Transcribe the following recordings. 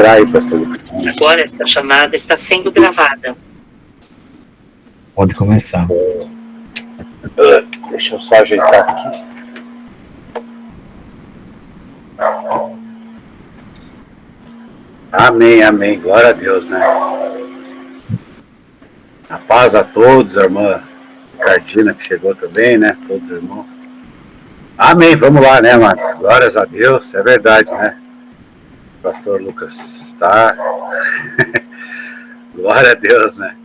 Aí, pastor Lucas. Agora esta chamada está sendo gravada. Pode começar. Deixa eu só ajeitar aqui. Amém, amém. Glória a Deus, né? A paz a todos, a irmã Cardina que chegou também, né? Todos os irmãos. Amém, vamos lá, né, amados? Glórias a Deus, é verdade, né? Pastor Lucas, tá? Glória a Deus, né?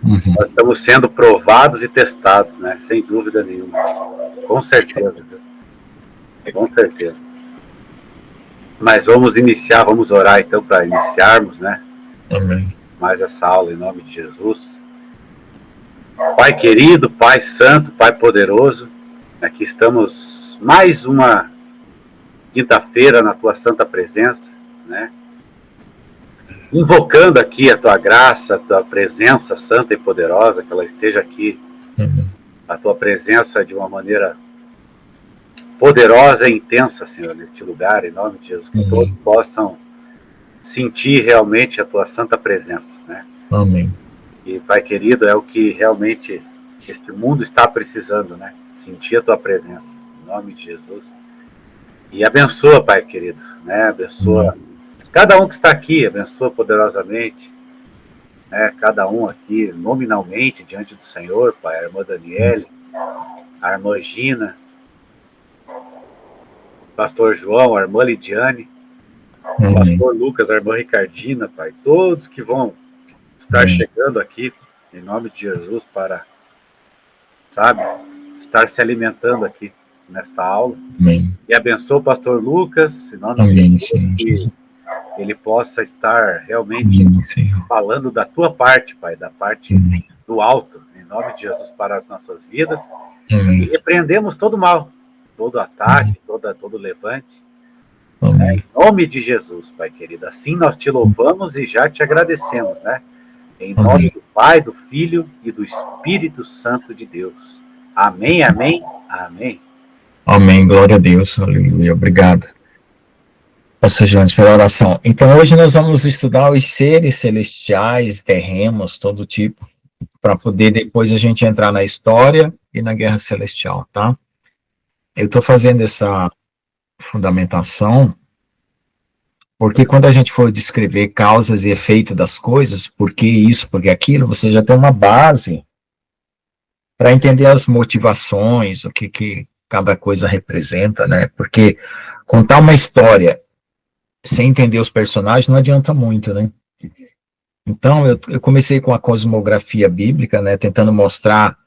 Uhum. Nós estamos sendo provados e testados, né? Sem dúvida nenhuma. Com certeza, viu? Com certeza. Mas vamos iniciar, vamos orar então para iniciarmos, né? Amém. Mais essa aula em nome de Jesus. Pai querido, Pai santo, Pai poderoso, aqui estamos mais uma quinta-feira na tua santa presença, né? Invocando aqui a tua graça, a tua presença santa e poderosa, que ela esteja aqui, a tua presença de uma maneira poderosa e intensa, Senhor, neste lugar, em nome de Jesus, que todos possam sentir realmente a tua santa presença, né? Amém. E, Pai querido, é o que realmente este mundo está precisando, né? Sentir a tua presença, em nome de Jesus. E abençoa, Pai querido, né? Abençoa cada um que está aqui, abençoa poderosamente, né? Cada um aqui, nominalmente, diante do Senhor, Pai, a irmã Daniele, a irmã Gina, o pastor João, a irmã Lidiane, o pastor Lucas, a irmã Ricardina, Pai, todos que vão estar chegando aqui, em nome de Jesus, para, sabe, estar se alimentando aqui nesta aula. Amém. E abençoa o pastor Lucas, em nome de Jesus, que ele possa estar realmente falando da tua parte, Pai, da parte do alto, em nome de Jesus, para as nossas vidas. E repreendemos todo mal, todo ataque, todo levante. Né? Em nome de Jesus, Pai querido. Assim nós te louvamos e já te agradecemos, né? Em nome do Pai, do Filho e do Espírito Santo de Deus. Amém, amém, amém. Amém, glória a Deus, aleluia, obrigado. Pastor Jones, pela oração. Então, hoje nós vamos estudar os seres celestiais, terrenos, todo tipo, para poder depois a gente entrar na história e na guerra celestial, tá? Eu estou fazendo essa fundamentação porque quando a gente for descrever causas e efeito das coisas, por que isso, por que aquilo, você já tem uma base para entender as motivações, o que cada coisa representa, né? Porque contar uma história sem entender os personagens não adianta muito, né? Então, eu comecei com a cosmografia bíblica, né, tentando mostrar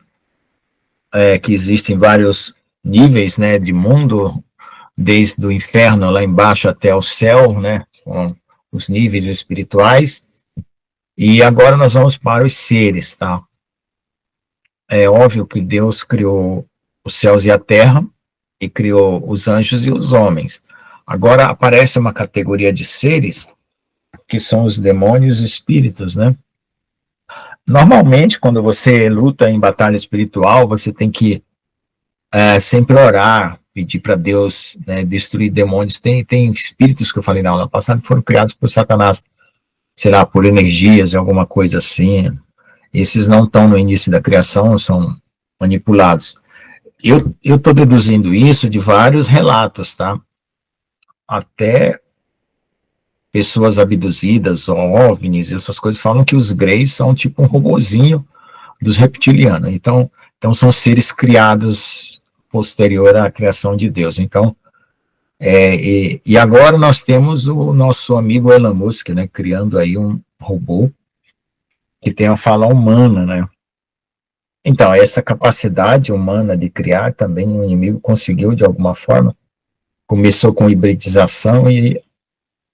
que existem vários níveis, né, de mundo, desde o inferno lá embaixo até o céu, né, com os níveis espirituais. E agora nós vamos para os seres, tá? É óbvio que Deus criou os céus e a terra, e criou os anjos e os homens. Agora aparece uma categoria de seres, que são os demônios e espíritos, né? Normalmente, quando você luta em batalha espiritual, você tem que sempre orar, pedir para Deus, né, destruir demônios. Tem espíritos que eu falei na aula passada que foram criados por Satanás, será por energias, alguma coisa assim. Esses não estão no início da criação, são manipulados. Eu estou deduzindo isso de vários relatos, tá? Até pessoas abduzidas, OVNIs, essas coisas, falam que os Greys são tipo um robozinho dos reptilianos. Então são seres criados posterior à criação de Deus. Então, e agora nós temos o nosso amigo Elon Musk, né, criando aí um robô que tem a fala humana, né? Então, essa capacidade humana de criar também o inimigo conseguiu de alguma forma. Começou com hibridização e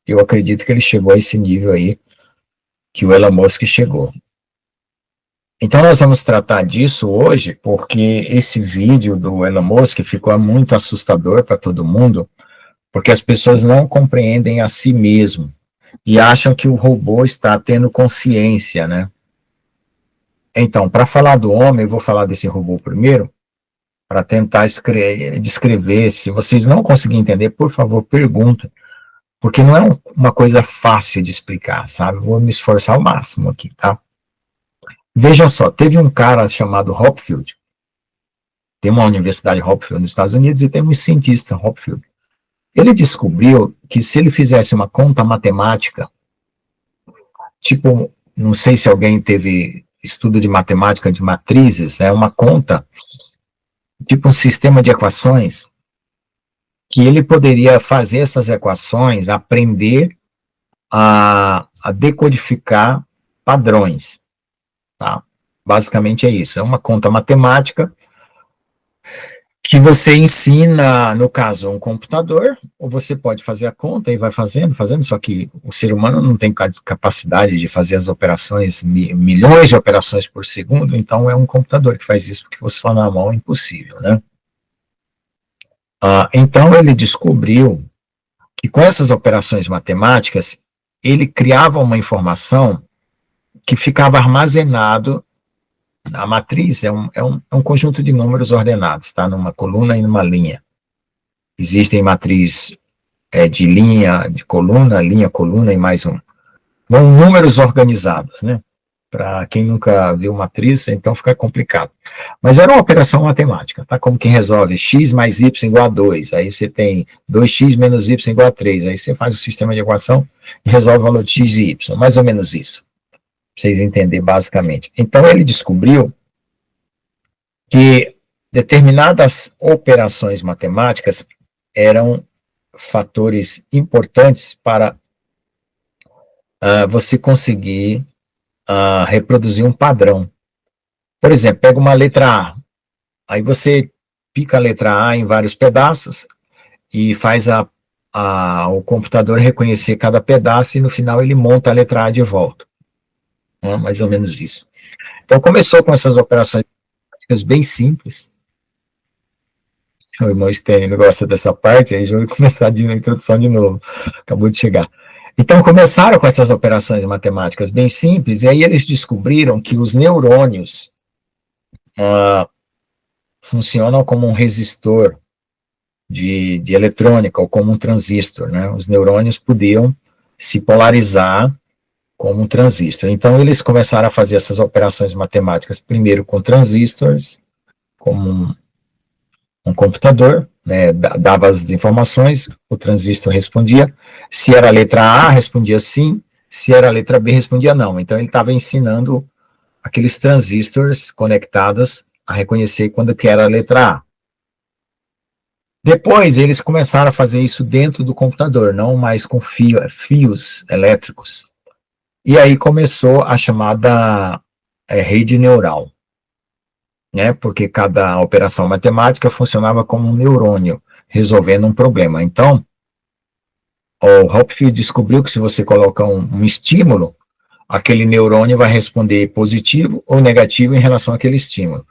eu acredito que ele chegou a esse nível aí que o Elon Musk chegou. Então nós vamos tratar disso hoje, porque esse vídeo do Elon Musk ficou muito assustador para todo mundo, porque as pessoas não compreendem a si mesmo e acham que o robô está tendo consciência, né? Então, para falar do homem, eu vou falar desse robô primeiro, para tentar descrever. Se vocês não conseguirem entender, por favor, perguntem, porque não é uma coisa fácil de explicar, sabe? Vou me esforçar ao máximo aqui, tá? Veja só, teve um cara chamado Hopfield, tem uma universidade Hopfield nos Estados Unidos e tem um cientista Hopfield. Ele descobriu que se ele fizesse uma conta matemática, tipo, não sei se alguém teve estudo de matemática de matrizes, é uma conta, tipo um sistema de equações, que ele poderia fazer essas equações, aprender a decodificar padrões, tá? Basicamente é isso, é uma conta matemática que você ensina, no caso, um computador, ou você pode fazer a conta e vai fazendo, só que o ser humano não tem capacidade de fazer as operações, milhões de operações por segundo, então é um computador que faz isso, porque você for na mão é impossível, né? Então ele descobriu que com essas operações matemáticas, ele criava uma informação que ficava armazenado. A matriz é um conjunto de números ordenados, tá? Numa coluna e numa linha. Existem matriz de linha, de coluna, linha, coluna e mais um. São números organizados, né? Para quem nunca viu matriz, então fica complicado. Mas era uma operação matemática, tá? Como quem resolve x mais y igual a 2, aí você tem 2x menos y igual a 3, aí você faz o sistema de equação e resolve o valor de x e y, mais ou menos isso. Pra vocês entenderem basicamente. Então ele descobriu que determinadas operações matemáticas eram fatores importantes para você conseguir reproduzir um padrão. Por exemplo, pega uma letra A, aí você pica a letra A em vários pedaços e faz o computador reconhecer cada pedaço e no final ele monta a letra A de volta. Mais ou menos isso. Então começou com essas operações bem simples. O irmão Stênio não gosta dessa parte, aí já vou começar a introdução de novo. Acabou de chegar. Então começaram com essas operações matemáticas bem simples, e aí eles descobriram que os neurônios funcionam como um resistor de eletrônica, ou como um transistor, né? Os neurônios podiam se polarizar como um transistor. Então, eles começaram a fazer essas operações matemáticas, primeiro com transistores, como um computador, né, dava as informações, o transistor respondia, se era a letra A, respondia sim, se era a letra B, respondia não. Então, ele estava ensinando aqueles transistores conectados a reconhecer quando que era a letra A. Depois, eles começaram a fazer isso dentro do computador, não mais com fios elétricos. E aí começou a chamada rede neural, né? Porque cada operação matemática funcionava como um neurônio, resolvendo um problema. Então, o Hopfield descobriu que se você colocar um estímulo, aquele neurônio vai responder positivo ou negativo em relação àquele estímulo.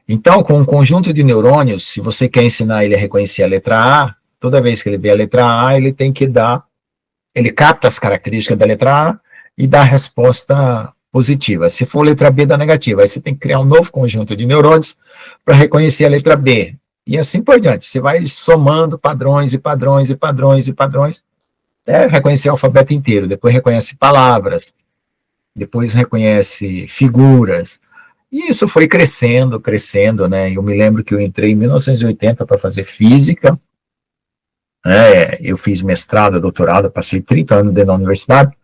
Então, com um conjunto de neurônios, se você quer ensinar ele a reconhecer a letra A, toda vez que ele vê a letra A, ele tem que ele capta as características da letra A, e dá a resposta positiva. Se for letra B, dá negativa. Aí você tem que criar um novo conjunto de neurônios para reconhecer a letra B. E assim por diante. Você vai somando padrões e padrões e padrões e padrões, até reconhecer o alfabeto inteiro. Depois reconhece palavras, depois reconhece figuras. E isso foi crescendo, crescendo, né? Eu me lembro que eu entrei em 1980 para fazer física. Eu fiz mestrado, doutorado, passei 30 anos dentro da universidade.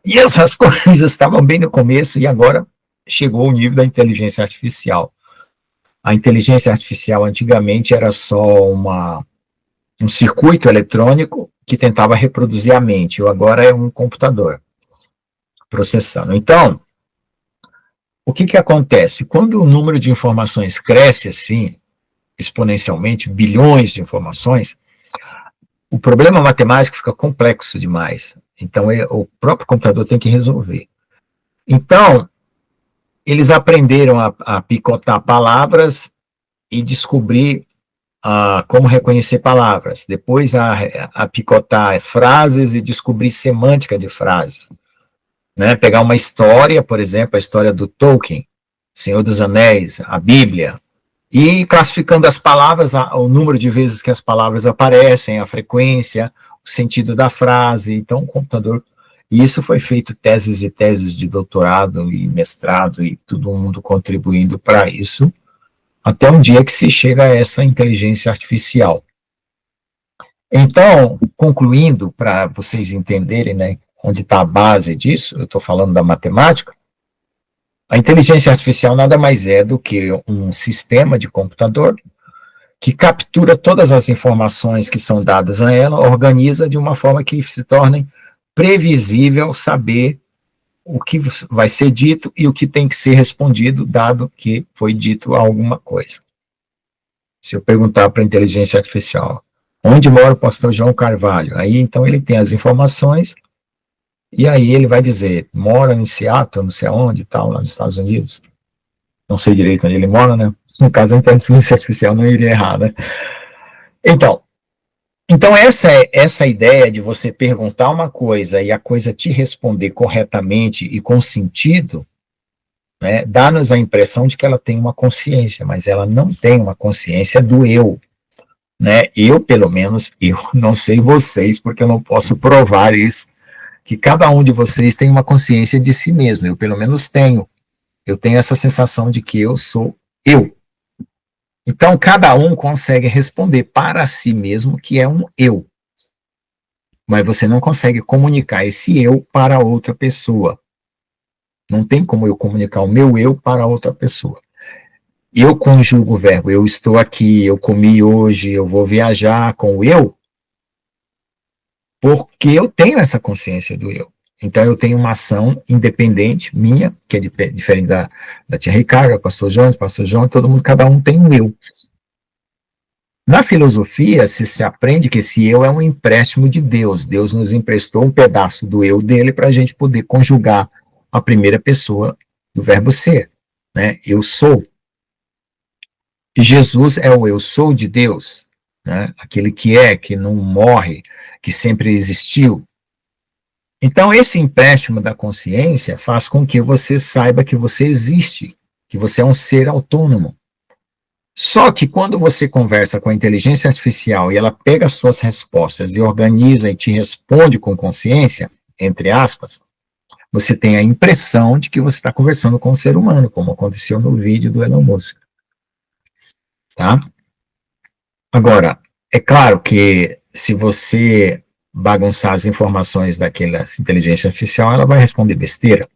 E essas coisas estavam bem no começo e agora chegou o nível da inteligência artificial. A inteligência artificial antigamente era só um circuito eletrônico que tentava reproduzir a mente, ou agora é um computador processando. Então, o que acontece? Quando o número de informações cresce assim, exponencialmente, bilhões de informações, o problema matemático fica complexo demais. Então, o próprio computador tem que resolver. Então, eles aprenderam a picotar palavras e descobrir como reconhecer palavras. Depois, a picotar frases e descobrir semântica de frases. Né? Pegar uma história, por exemplo, a história do Tolkien, Senhor dos Anéis, a Bíblia, e classificando as palavras, o número de vezes que as palavras aparecem, a frequência, sentido da frase. Então, o computador... E isso foi feito teses e teses de doutorado e mestrado, e todo mundo contribuindo para isso, até um dia que se chega a essa inteligência artificial. Então, concluindo, para vocês entenderem, né, onde está a base disso, eu estou falando da matemática, a inteligência artificial nada mais é do que um sistema de computador que captura todas as informações que são dadas a ela, organiza de uma forma que se torne previsível saber o que vai ser dito e o que tem que ser respondido, dado que foi dito alguma coisa. Se eu perguntar para a inteligência artificial, onde mora o pastor João Carvalho? Aí, então, ele tem as informações, e aí ele vai dizer, mora em Seattle, não sei aonde, tal, lá nos Estados Unidos. Não sei direito onde ele mora, né? No caso, a inteligência artificial não iria errar, né? Então essa ideia de você perguntar uma coisa e a coisa te responder corretamente e com sentido, né, dá-nos a impressão de que ela tem uma consciência, mas ela não tem uma consciência do eu. Né? Eu, pelo menos, eu não sei vocês, porque eu não posso provar isso, que cada um de vocês tem uma consciência de si mesmo. Eu, pelo menos, tenho. Eu tenho essa sensação de que eu sou eu. Então, cada um consegue responder para si mesmo que é um eu. Mas você não consegue comunicar esse eu para outra pessoa. Não tem como eu comunicar o meu eu para outra pessoa. Eu conjugo o verbo, eu estou aqui, eu comi hoje, eu vou viajar com o eu, porque eu tenho essa consciência do eu. Então, eu tenho uma ação independente minha, que é diferente da tia Ricardo, pastor João, todo mundo, cada um tem um eu. Na filosofia, se aprende que esse eu é um empréstimo de Deus. Deus nos emprestou um pedaço do eu dele para a gente poder conjugar a primeira pessoa do verbo ser. Né? Eu sou. E Jesus é o eu sou de Deus. Né? Aquele que é, que não morre, que sempre existiu. Então, esse empréstimo da consciência faz com que você saiba que você existe, que você é um ser autônomo. Só que quando você conversa com a inteligência artificial e ela pega as suas respostas e organiza e te responde com consciência, entre aspas, você tem a impressão de que você está conversando com um ser humano, como aconteceu no vídeo do Elon Musk. Tá? Agora, é claro que se você bagunçar as informações daquela inteligência artificial, ela vai responder besteira.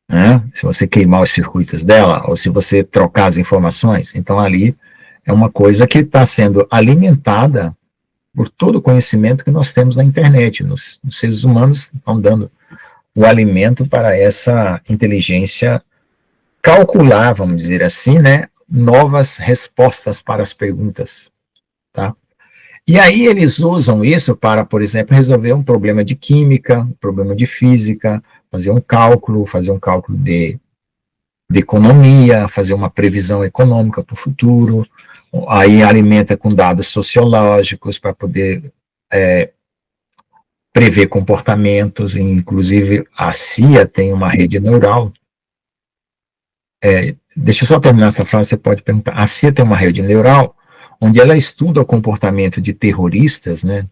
Né? Se você queimar os circuitos dela, ou se você trocar as informações, então ali é uma coisa que está sendo alimentada por todo o conhecimento que nós temos na internet. Os seres humanos estão dando o alimento para essa inteligência calcular, vamos dizer assim, né, novas respostas para as perguntas. Tá? E aí eles usam isso para, por exemplo, resolver um problema de química, um problema de física, fazer um cálculo de economia, fazer uma previsão econômica para o futuro, aí alimenta com dados sociológicos para poder prever comportamentos, inclusive a CIA tem uma rede neural. Deixa eu só terminar essa frase, você pode perguntar. A CIA tem uma rede neural onde ela estuda o comportamento de terroristas, né?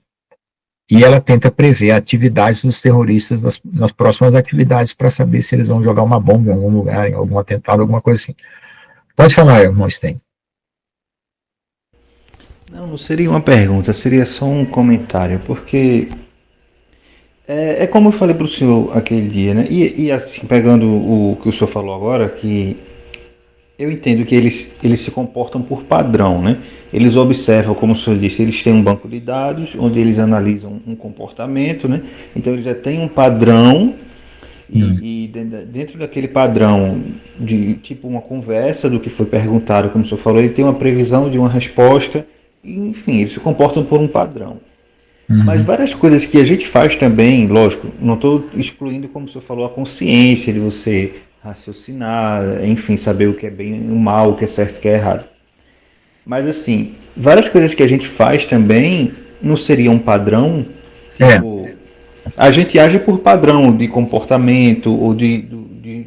E ela tenta prever atividades dos terroristas nas próximas atividades para saber se eles vão jogar uma bomba em algum lugar, em algum atentado, alguma coisa assim. Pode falar, irmão Sten. Não seria uma pergunta, seria só um comentário, porque é como eu falei para o senhor aquele dia, né? E assim, pegando o que o senhor falou agora, que eu entendo que eles se comportam por padrão, né? Eles observam, como o senhor disse, eles têm um banco de dados onde eles analisam um comportamento, né? Então eles já têm um padrão e dentro daquele padrão de tipo uma conversa do que foi perguntado, como o senhor falou, ele tem uma previsão de uma resposta, e, enfim, eles se comportam por um padrão. Mas várias coisas que a gente faz também, lógico, não estou excluindo, como o senhor falou, a consciência de você raciocinar, enfim, saber o que é bem e o mal, o que é certo e o que é errado. Mas assim, várias coisas que a gente faz também não seria um padrão. Tipo, a gente age por padrão de comportamento ou de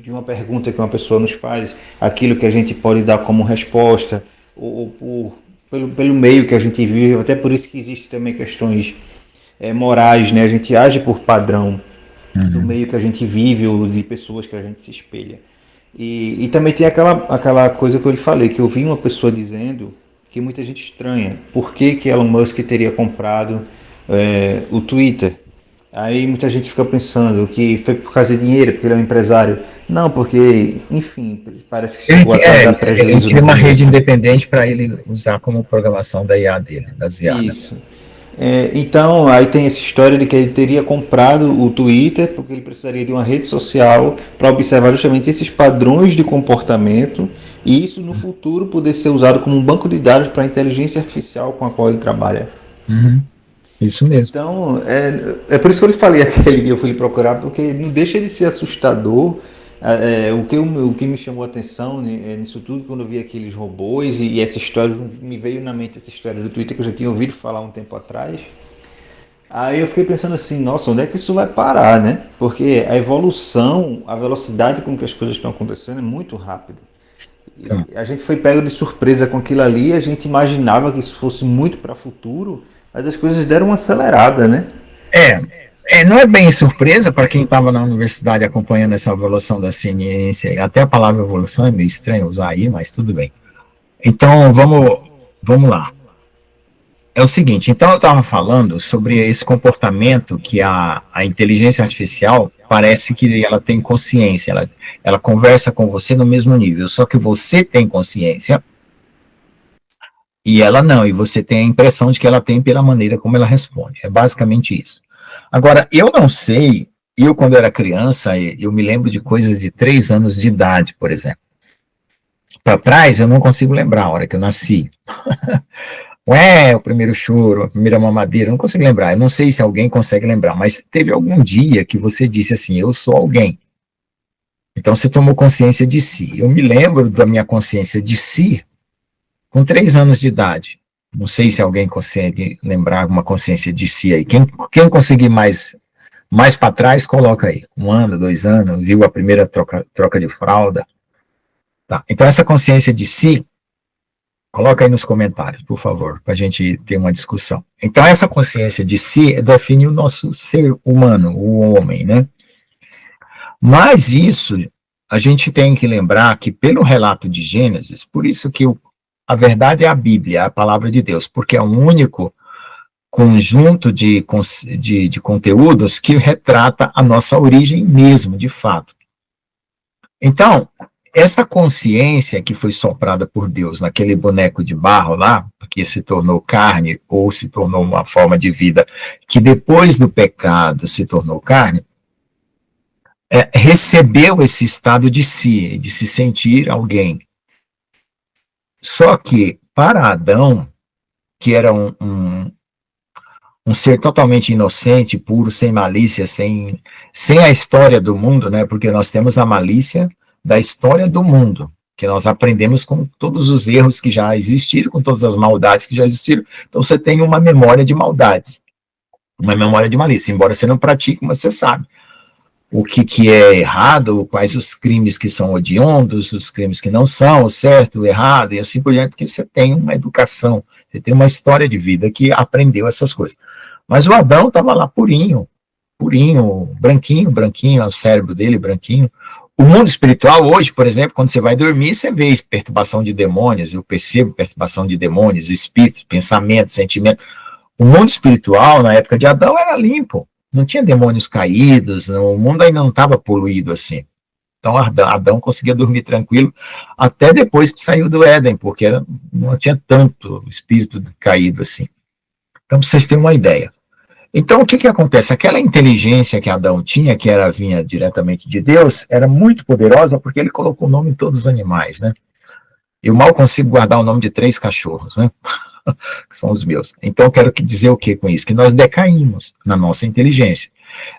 uma pergunta que uma pessoa nos faz, aquilo que a gente pode dar como resposta, ou pelo meio que a gente vive, até por isso que existem também questões morais, né? A gente age por padrão do meio que a gente vive ou de pessoas que a gente se espelha. E também tem aquela coisa que eu lhe falei, que eu vi uma pessoa dizendo que muita gente estranha. Por que que Elon Musk teria comprado o Twitter? Aí muita gente fica pensando que foi por causa de dinheiro, porque ele é um empresário. Não, porque, enfim, parece que chegou até a dar prejuízo. Ele queria uma rede independente para ele usar como programação da IA dele, das IA. Isso. Então, aí tem essa história de que ele teria comprado o Twitter porque ele precisaria de uma rede social para observar justamente esses padrões de comportamento e isso no futuro poder ser usado como um banco de dados para a inteligência artificial com a qual ele trabalha. Isso mesmo. Então, é por isso que eu lhe falei aquele dia eu fui lhe procurar, porque não deixa de ser assustador. O que me chamou a atenção nisso tudo, quando eu vi aqueles robôs e essa história, me veio na mente essa história do Twitter que eu já tinha ouvido falar um tempo atrás. Aí eu fiquei pensando assim, nossa, onde é que isso vai parar, né? Porque a evolução, a velocidade com que as coisas estão acontecendo é muito rápido. E a gente foi pego de surpresa com aquilo ali, a gente imaginava que isso fosse muito para o futuro, mas as coisas deram uma acelerada, né? Não é bem surpresa para quem estava na universidade acompanhando essa evolução da ciência, até a palavra evolução é meio estranho usar aí, mas tudo bem. Então, vamos lá. É o seguinte, então eu estava falando sobre esse comportamento que a inteligência artificial parece que ela tem consciência, ela conversa com você no mesmo nível, só que você tem consciência e ela não, e você tem a impressão de que ela tem pela maneira como ela responde, é basicamente isso. Agora, eu não sei, eu quando era criança, eu me lembro de coisas de 3 anos de idade, por exemplo. Para trás, eu não consigo lembrar a hora que eu nasci. O primeiro choro, a primeira mamadeira, eu não consigo lembrar. Eu não sei se alguém consegue lembrar, mas teve algum dia que você disse assim, eu sou alguém. Então, você tomou consciência de si. Eu me lembro da minha consciência de si com 3 anos de idade. Não sei se alguém consegue lembrar alguma consciência de si aí. Quem conseguir mais para trás, coloca aí. 1 ano, 2 anos, viu a primeira troca de fralda. Tá. Então, essa consciência de si, coloca aí nos comentários, por favor, para a gente ter uma discussão. Então, essa consciência de si define o nosso ser humano, o homem, né? Mas isso, a gente tem que lembrar que pelo relato de Gênesis, por isso que a verdade é a Bíblia, a palavra de Deus, porque é o único conjunto de conteúdos que retrata a nossa origem mesmo, de fato. Então, essa consciência que foi soprada por Deus naquele boneco de barro lá, que se tornou carne ou se tornou uma forma de vida que depois do pecado se tornou carne, recebeu esse estado de si, de se sentir alguém. Só que, para Adão, que era um ser totalmente inocente, puro, sem malícia, sem a história do mundo, né? Porque nós temos a malícia da história do mundo, que nós aprendemos com todos os erros que já existiram, com todas as maldades que já existiram. Então, você tem uma memória de maldades, uma memória de malícia, embora você não pratique, mas você sabe o que é errado, quais os crimes que são hediondos, os crimes que não são, o certo, o errado, e assim por diante, porque você tem uma educação, você tem uma história de vida que aprendeu essas coisas. Mas o Adão estava lá purinho, branquinho, o cérebro dele branquinho. O mundo espiritual hoje, por exemplo, quando você vai dormir, você vê perturbação de demônios, eu percebo perturbação de demônios, espíritos, pensamentos, sentimentos. O mundo espiritual, na época de Adão, era limpo. Não tinha demônios caídos, o mundo ainda não estava poluído assim. Então, Adão conseguia dormir tranquilo até depois que saiu do Éden, porque não tinha tanto espírito caído assim. Então, para vocês terem uma ideia. Então, o que acontece? Aquela inteligência que Adão tinha, que vinha diretamente de Deus, era muito poderosa porque ele colocou o nome em todos os animais, né? Eu mal consigo guardar o nome de 3 cachorros, né? Que são os meus. Então, eu quero dizer o que com isso? Que nós decaímos na nossa inteligência.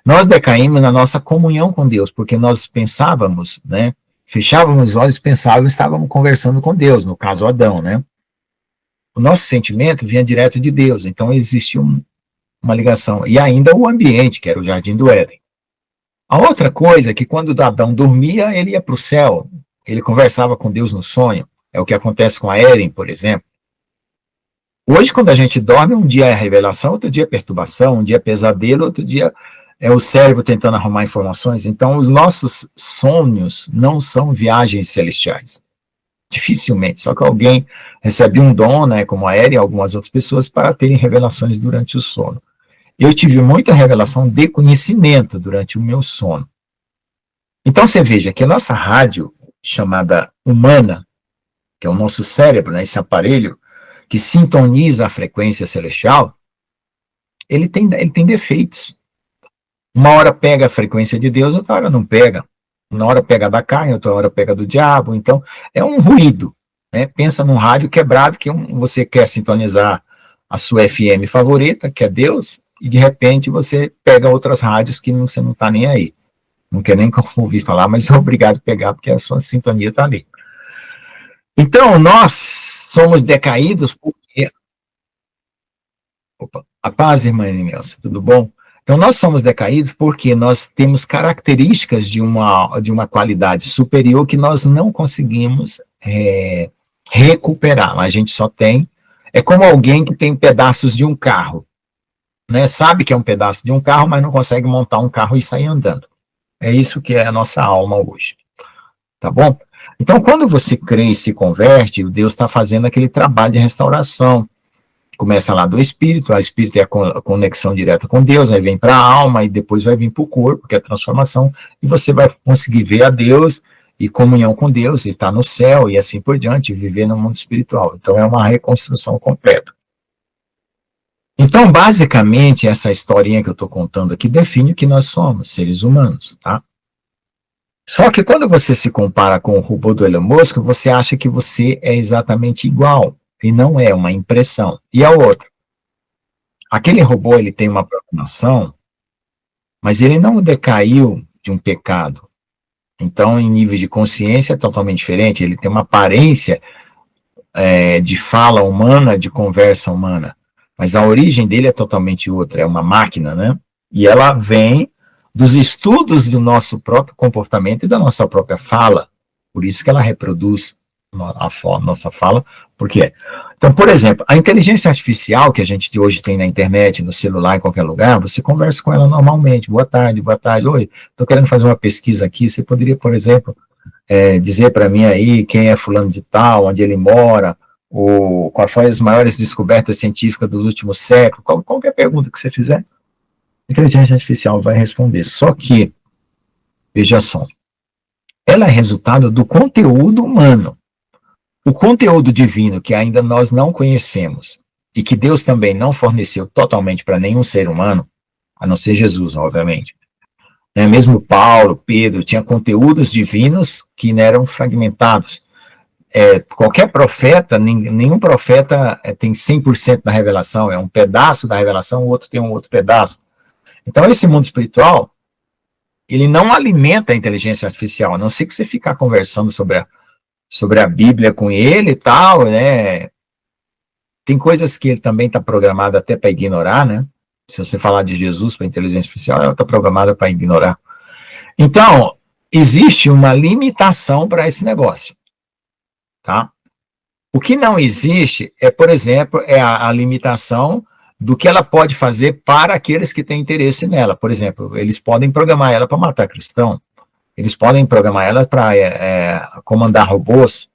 Nós decaímos na nossa comunhão com Deus, porque nós pensávamos, né? Fechávamos os olhos, pensávamos, estávamos conversando com Deus, no caso Adão, né? O nosso sentimento vinha direto de Deus, então existia uma ligação. E ainda o ambiente, que era o jardim do Éden. A outra coisa é que quando Adão dormia, ele ia para o céu, ele conversava com Deus no sonho. É o que acontece com a Eren, por exemplo. Hoje, quando a gente dorme, um dia é revelação, outro dia é perturbação, um dia é pesadelo, outro dia é o cérebro tentando arrumar informações. Então, os nossos sonhos não são viagens celestiais. Dificilmente. Só que alguém recebe um dom, né, como a Eri e algumas outras pessoas, para terem revelações durante o sono. Eu tive muita revelação de conhecimento durante o meu sono. Então, você veja que a nossa rádio, chamada humana, que é o nosso cérebro, né, esse aparelho, que sintoniza a frequência celestial, ele tem defeitos. Uma hora pega a frequência de Deus, outra hora não pega. Uma hora pega da carne, outra hora pega do diabo. Então, é um ruído. Né? Pensa num rádio quebrado, que você quer sintonizar a sua FM favorita, que é Deus, e de repente você pega outras rádios que você não está nem aí. Não quer nem ouvir falar, mas é obrigado a pegar, porque a sua sintonia está ali. Então, nós somos decaídos porque... Opa, a paz, irmã Nelson, tudo bom? Então, nós somos decaídos porque nós temos características de uma qualidade superior que nós não conseguimos recuperar. A gente só tem... É como alguém que tem pedaços de um carro. Né? Sabe que é um pedaço de um carro, mas não consegue montar um carro e sair andando. É isso que é a nossa alma hoje. Tá bom? Então, quando você crê e se converte, Deus está fazendo aquele trabalho de restauração. Começa lá do espírito, o espírito é a conexão direta com Deus, aí vem para a alma, e depois vai vir para o corpo, que é a transformação, e você vai conseguir ver a Deus, e comunhão com Deus, e estar no céu, e assim por diante, viver no mundo espiritual. Então, é uma reconstrução completa. Então, basicamente, essa historinha que eu estou contando aqui define o que nós somos, seres humanos, tá? Só que quando você se compara com o robô do Elon Musk, você acha que você é exatamente igual, e não é uma impressão. E a outra? Aquele robô, ele tem uma programação, mas ele não decaiu de um pecado. Então, em nível de consciência é totalmente diferente, ele tem uma aparência de fala humana, de conversa humana, mas a origem dele é totalmente outra, é uma máquina, né? E ela vem dos estudos do nosso próprio comportamento e da nossa própria fala, por isso que ela reproduz a nossa fala. Por quê? Então, por exemplo, a inteligência artificial que a gente hoje tem na internet, no celular, em qualquer lugar, você conversa com ela normalmente, boa tarde, oi, estou querendo fazer uma pesquisa aqui, você poderia, por exemplo, dizer para mim aí quem é fulano de tal, onde ele mora, ou quais foram as maiores descobertas científicas dos últimos séculos, qualquer pergunta que você fizer, a inteligência artificial vai responder. Só que, veja só, ela é resultado do conteúdo humano. O conteúdo divino que ainda nós não conhecemos e que Deus também não forneceu totalmente para nenhum ser humano, a não ser Jesus, obviamente. Né? Mesmo Paulo, Pedro, tinha conteúdos divinos que eram fragmentados. Qualquer profeta, nenhum profeta tem 100% da revelação, é um pedaço da revelação, o outro tem um outro pedaço. Então, esse mundo espiritual, ele não alimenta a inteligência artificial, a não ser que você ficar conversando sobre a Bíblia com ele e tal, né? Tem coisas que ele também está programado até para ignorar, né? Se você falar de Jesus para a inteligência artificial, ela está programada para ignorar. Então, existe uma limitação para esse negócio, tá? O que não existe por exemplo, a limitação do que ela pode fazer para aqueles que têm interesse nela. Por exemplo, eles podem programar ela para matar cristão, eles podem programar ela para comandar robôs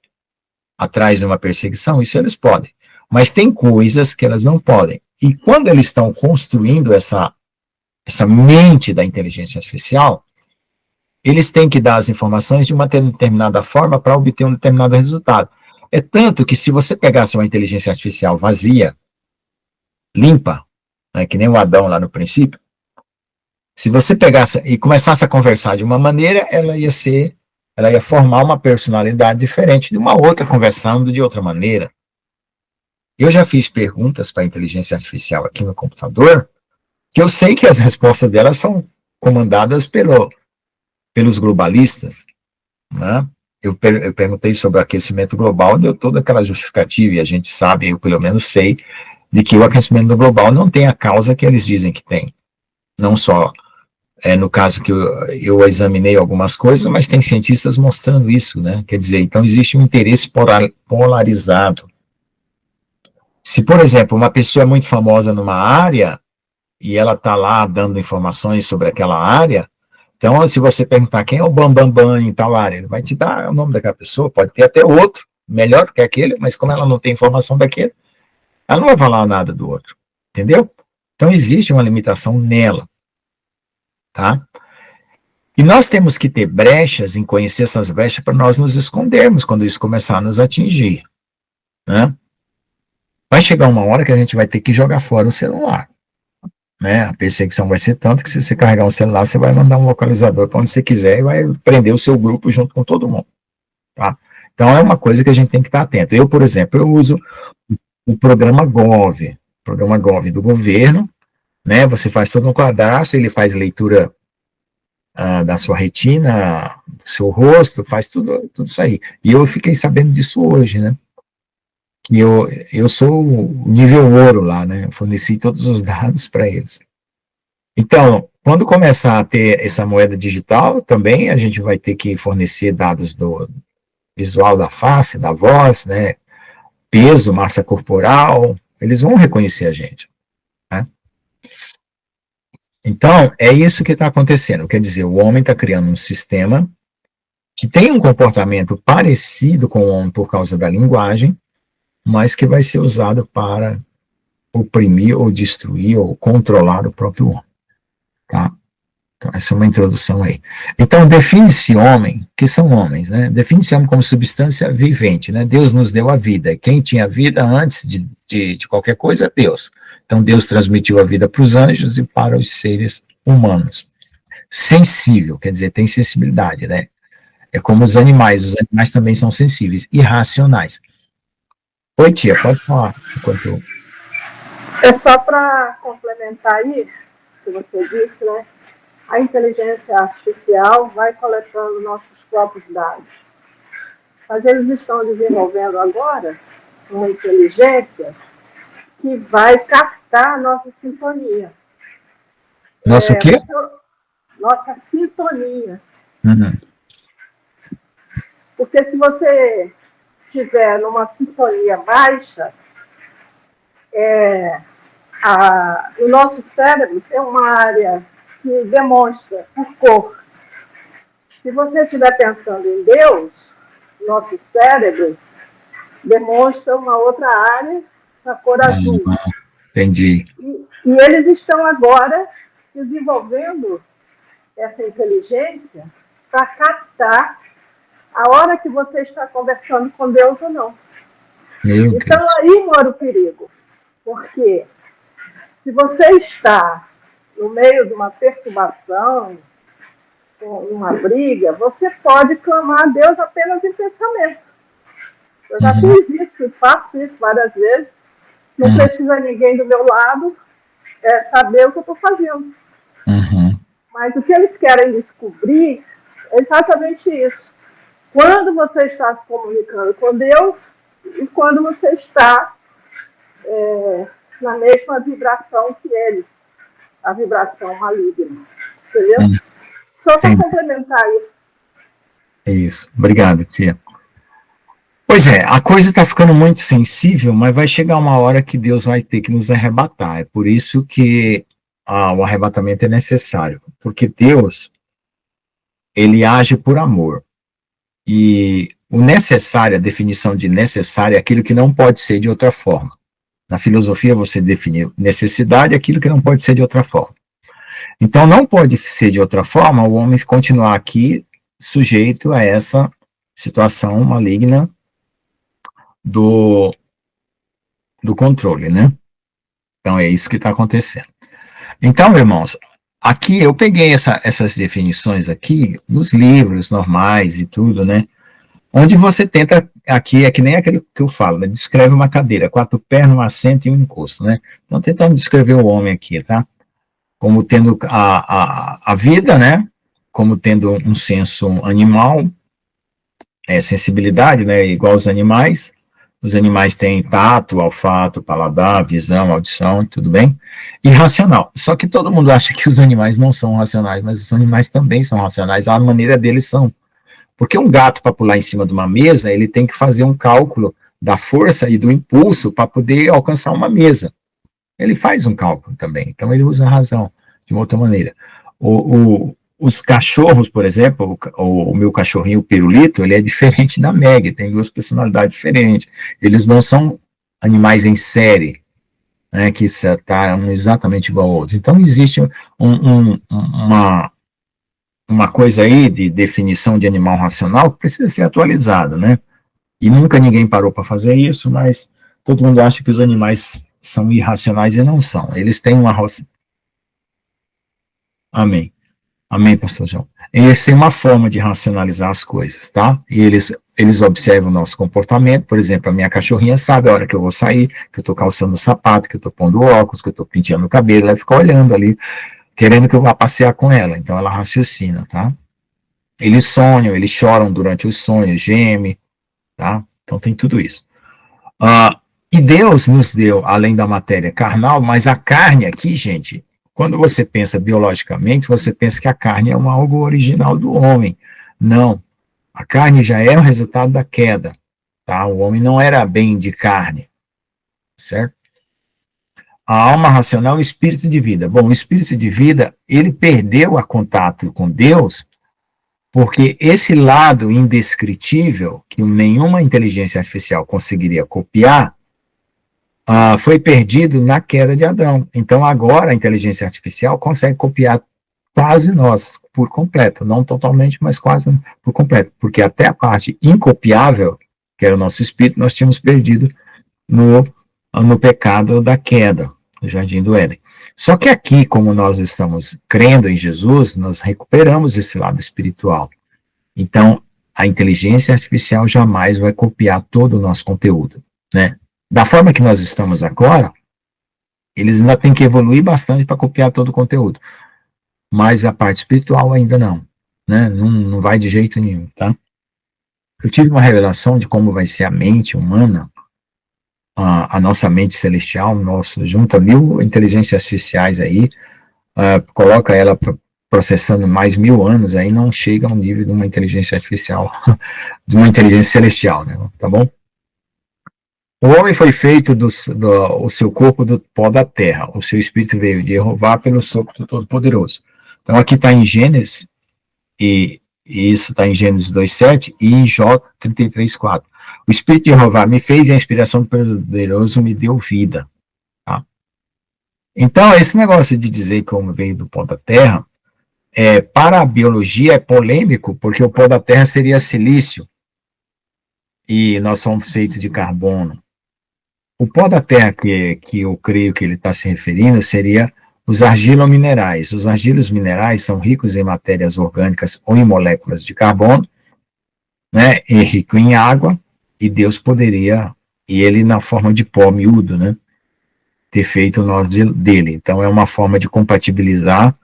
atrás de uma perseguição, isso eles podem. Mas tem coisas que elas não podem. E quando eles estão construindo essa mente da inteligência artificial, eles têm que dar as informações de uma determinada forma para obter um determinado resultado. É tanto que se você pegasse uma inteligência artificial vazia, limpa, né, que nem o Adão lá no princípio, se você pegasse e começasse a conversar de uma maneira, ela ia formar uma personalidade diferente de uma outra conversando de outra maneira. Eu já fiz perguntas para a inteligência artificial aqui no computador, que eu sei que as respostas delas são comandadas pelos globalistas, né? Eu perguntei sobre o aquecimento global, deu toda aquela justificativa, e a gente sabe, eu pelo menos sei, de que o aquecimento global não tem a causa que eles dizem que tem. Não só no caso que eu examinei algumas coisas, mas tem cientistas mostrando isso, né? Quer dizer, então existe um interesse polarizado. Se, por exemplo, uma pessoa é muito famosa numa área, e ela está lá dando informações sobre aquela área, então, se você perguntar quem é o Bambambam Bam, Bam em tal área, ele vai te dar o nome daquela pessoa, pode ter até outro, melhor que aquele, mas como ela não tem informação daquele, ela não vai falar nada do outro, entendeu? Então, existe uma limitação nela, tá? E nós temos que ter brechas em conhecer essas brechas para nós nos escondermos quando isso começar a nos atingir, né? Vai chegar uma hora que a gente vai ter que jogar fora o celular, né? A perseguição vai ser tanto que se você carregar um celular, você vai mandar um localizador para onde você quiser e vai prender o seu grupo junto com todo mundo, tá? Então, é uma coisa que a gente tem que estar atento. Eu, por exemplo, eu uso o programa Gov do governo, né? Você faz todo um cadastro, ele faz leitura da sua retina, do seu rosto, faz tudo isso aí. E eu fiquei sabendo disso hoje, né? Que eu sou o nível ouro lá, né? Eu forneci todos os dados para eles. Então, quando começar a ter essa moeda digital, também a gente vai ter que fornecer dados do visual da face, da voz, né? Peso, massa corporal, eles vão reconhecer a gente, né? Então, é isso que está acontecendo. Quer dizer, o homem está criando um sistema que tem um comportamento parecido com o homem por causa da linguagem, mas que vai ser usado para oprimir ou destruir ou controlar o próprio homem, tá? Então, essa é uma introdução aí. Então, define-se homem, que são homens, né? Define-se homem como substância vivente, né? Deus nos deu a vida. Quem tinha vida antes de qualquer coisa é Deus. Então, Deus transmitiu a vida para os anjos e para os seres humanos. Sensível, quer dizer, tem sensibilidade, né? É como os animais também são sensíveis e racionais. Oi, tia, pode falar. Enquanto... É só para complementar aí, que você disse, né? A inteligência artificial vai coletando nossos próprios dados. Mas eles estão desenvolvendo agora uma inteligência que vai captar a nossa sintonia. Nossa, o quê? Nossa sintonia. Uhum. Porque se você estiver numa sintonia baixa, o nosso cérebro tem uma área que demonstra por cor. Se você estiver pensando em Deus, nosso cérebro demonstra uma outra área, a cor azul. Entendi. E eles estão agora desenvolvendo essa inteligência para captar a hora que você está conversando com Deus ou não. Então, aí mora o perigo. Porque se você está no meio de uma perturbação, uma briga, você pode clamar a Deus apenas em pensamento. Eu já fiz isso e faço isso várias vezes. Não precisa ninguém do meu lado saber o que eu estou fazendo. Mas o que eles querem descobrir é exatamente isso. Quando você está se comunicando com Deus e quando você está na mesma vibração que eles, a vibração maligna. Entendeu? Só para complementar isso. Isso. Obrigado, tia. Pois é, a coisa está ficando muito sensível, mas vai chegar uma hora que Deus vai ter que nos arrebatar. É por isso que o arrebatamento é necessário. Porque Deus, ele age por amor. E o necessário, a definição de necessário é aquilo que não pode ser de outra forma. Na filosofia você define necessidade, aquilo que não pode ser de outra forma. Então não pode ser de outra forma o homem continuar aqui sujeito a essa situação maligna do controle, né? Então é isso que está acontecendo. Então, irmãos, aqui eu peguei essas definições aqui dos livros normais e tudo, né? Onde você tenta, aqui é que nem aquele que eu falo, né? Descreve uma cadeira, 4 pernas, um assento e um encosto, né? Então, tentando descrever o homem aqui, tá? Como tendo a vida, né? Como tendo um senso animal, sensibilidade, né? Igual aos animais. Os animais têm tato, olfato, paladar, visão, audição, tudo bem? E racional. Só que todo mundo acha que os animais não são racionais, mas os animais também são racionais, a maneira deles são. Porque um gato, para pular em cima de uma mesa, ele tem que fazer um cálculo da força e do impulso para poder alcançar uma mesa. Ele faz um cálculo também, então ele usa a razão de uma outra maneira. Os cachorros, por exemplo, o meu cachorrinho, o Pirulito, ele é diferente da Meg, tem duas personalidades diferentes. Eles não são animais em série, né, que está exatamente igual ao outro. Então, existe uma coisa aí de definição de animal racional que precisa ser atualizada, né? E nunca ninguém parou para fazer isso, mas todo mundo acha que os animais são irracionais e não são. Eles têm uma... Amém. Amém, pastor João. Eles têm uma forma de racionalizar as coisas, tá? E eles observam o nosso comportamento. Por exemplo, a minha cachorrinha sabe a hora que eu vou sair, que eu estou calçando o sapato, que eu estou pondo óculos, que eu estou penteando o cabelo. Ela fica olhando ali, querendo que eu vá passear com ela. Então, ela raciocina, tá? Eles sonham, eles choram durante os sonhos, gemem, tá? Então, tem tudo isso. E Deus nos deu, além da matéria carnal, mas a carne aqui, gente, quando você pensa biologicamente, você pensa que a carne é algo original do homem. Não. A carne já é o resultado da queda. Tá? O homem não era bem de carne. Certo? A alma racional é o espírito de vida. Bom, o espírito de vida, ele perdeu o contato com Deus, porque esse lado indescritível, que nenhuma inteligência artificial conseguiria copiar, foi perdido na queda de Adão. Então, agora a inteligência artificial consegue copiar quase nós, por completo. Não totalmente, mas quase por completo. Porque até a parte incopiável, que era o nosso espírito, nós tínhamos perdido no pecado da queda, no Jardim do Éden. Só que aqui, como nós estamos crendo em Jesus, nós recuperamos esse lado espiritual. Então, a inteligência artificial jamais vai copiar todo o nosso conteúdo, né? Da forma que nós estamos agora, eles ainda têm que evoluir bastante para copiar todo o conteúdo. Mas a parte espiritual ainda não, né? Não vai de jeito nenhum, tá? Eu tive uma revelação de como vai ser a mente humana, a nossa mente celestial, junta 1000 inteligências artificiais aí, coloca ela processando mais 1000 anos, aí não chega ao nível de uma inteligência artificial, de uma inteligência celestial, né? Tá bom? O homem foi feito o seu corpo do pó da terra, o seu espírito veio de Jeová pelo sopro do Todo-Poderoso. Então aqui está em Gênesis, e isso está em Gênesis 2,7 e em Jó 33,4. O espírito de Jeová me fez e a inspiração do Poderoso me deu vida. Tá? Então esse negócio de dizer que o homem veio do pó da terra, para a biologia é polêmico, porque o pó da terra seria silício, e nós somos feitos de carbono. O pó da terra que eu creio que ele está se referindo seria os argilominerais. Os argilos-minerais são ricos em matérias orgânicas ou em moléculas de carbono, né, e rico em água, e Deus poderia, e ele na forma de pó miúdo, né, ter feito nós dele. Então é uma forma de compatibilizar,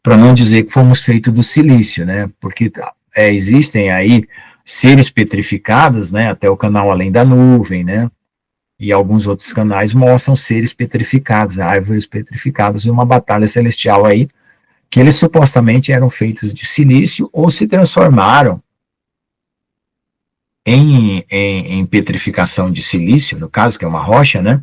para não dizer que fomos feitos do silício, né, porque existem aí seres petrificados, né, até o canal Além da Nuvem, né, e alguns outros canais mostram seres petrificados, árvores petrificadas, e uma batalha celestial aí, que eles supostamente eram feitos de silício ou se transformaram em petrificação de silício, no caso, que é uma rocha, né?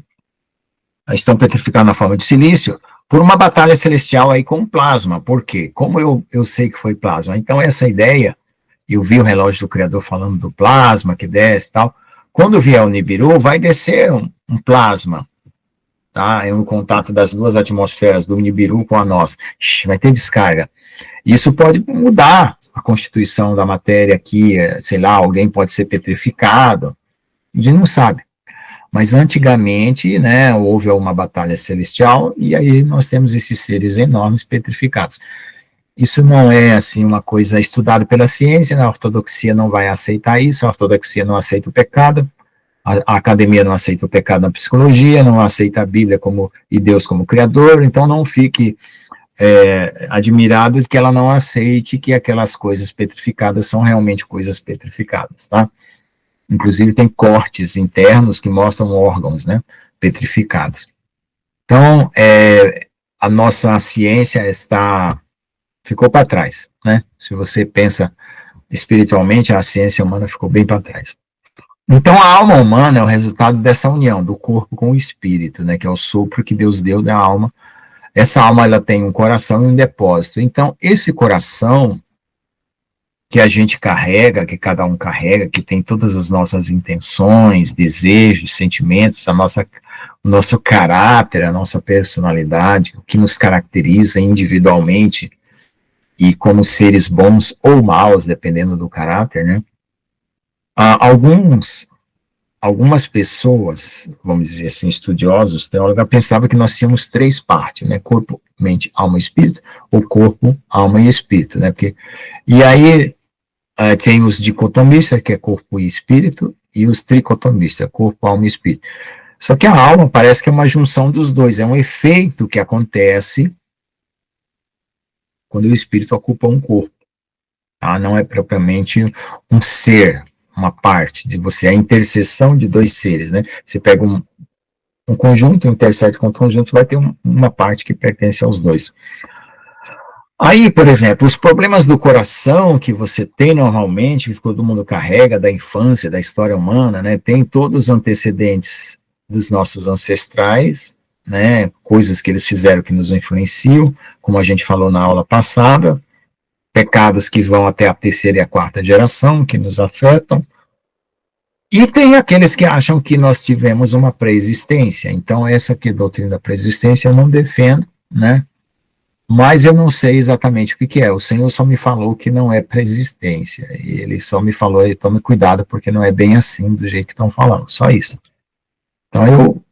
Estão petrificados na forma de silício, por uma batalha celestial aí com plasma. Por quê? Como eu sei que foi plasma? Então, essa ideia, eu vi o relógio do Criador falando do plasma, que desce e tal. Quando vier o Nibiru, vai descer um plasma, tá? É um contato das duas atmosferas, do Nibiru com a nossa. Vai ter descarga. Isso pode mudar a constituição da matéria aqui, sei lá, alguém pode ser petrificado, a gente não sabe. Mas antigamente, né, houve uma batalha celestial e aí nós temos esses seres enormes petrificados. Isso não é, assim, uma coisa estudada pela ciência, né? A ortodoxia não vai aceitar isso, a ortodoxia não aceita o pecado, a academia não aceita o pecado na psicologia, não aceita a Bíblia e Deus como criador, então não fique admirado de que ela não aceite que aquelas coisas petrificadas são realmente coisas petrificadas, tá? Inclusive tem cortes internos que mostram órgãos, né, petrificados. Então, a nossa ciência ficou para trás, né? Se você pensa espiritualmente, a ciência humana ficou bem para trás. Então, a alma humana é o resultado dessa união do corpo com o espírito, né, que é o sopro que Deus deu da alma. Essa alma, ela tem um coração e um depósito. Então, esse coração que a gente carrega, que cada um carrega, que tem todas as nossas intenções, desejos, sentimentos, o nosso caráter, a nossa personalidade, o que nos caracteriza individualmente e como seres bons ou maus, dependendo do caráter, né? Algumas pessoas, vamos dizer assim, estudiosos, teólogos, pensavam que nós tínhamos 3 partes, né? Corpo, mente, alma e espírito, ou corpo, alma e espírito, né? E aí tem os dicotomistas, que é corpo e espírito, e os tricotomistas, corpo, alma e espírito. Só que a alma parece que é uma junção dos dois, é um efeito que acontece quando o espírito ocupa um corpo. Tá? Não é propriamente um ser, uma parte de você, é a interseção de 2 seres, né? Você pega um conjunto, intersegue com o conjunto, vai ter uma parte que pertence aos 2. Aí, por exemplo, os problemas do coração que você tem normalmente, que todo mundo carrega da infância, da história humana, né? Tem todos os antecedentes dos nossos ancestrais, né? Coisas que eles fizeram que nos influenciam, como a gente falou na aula passada, pecados que vão até a 3ª e a 4ª geração, que nos afetam. E tem aqueles que acham que nós tivemos uma pré-existência. Então, essa aqui, doutrina da pré-existência, eu não defendo, né? Mas eu não sei exatamente o que é. O Senhor só me falou que não é pré-existência. E Ele só me falou, tome cuidado, porque não é bem assim do jeito que estão falando. Só isso. Então, eu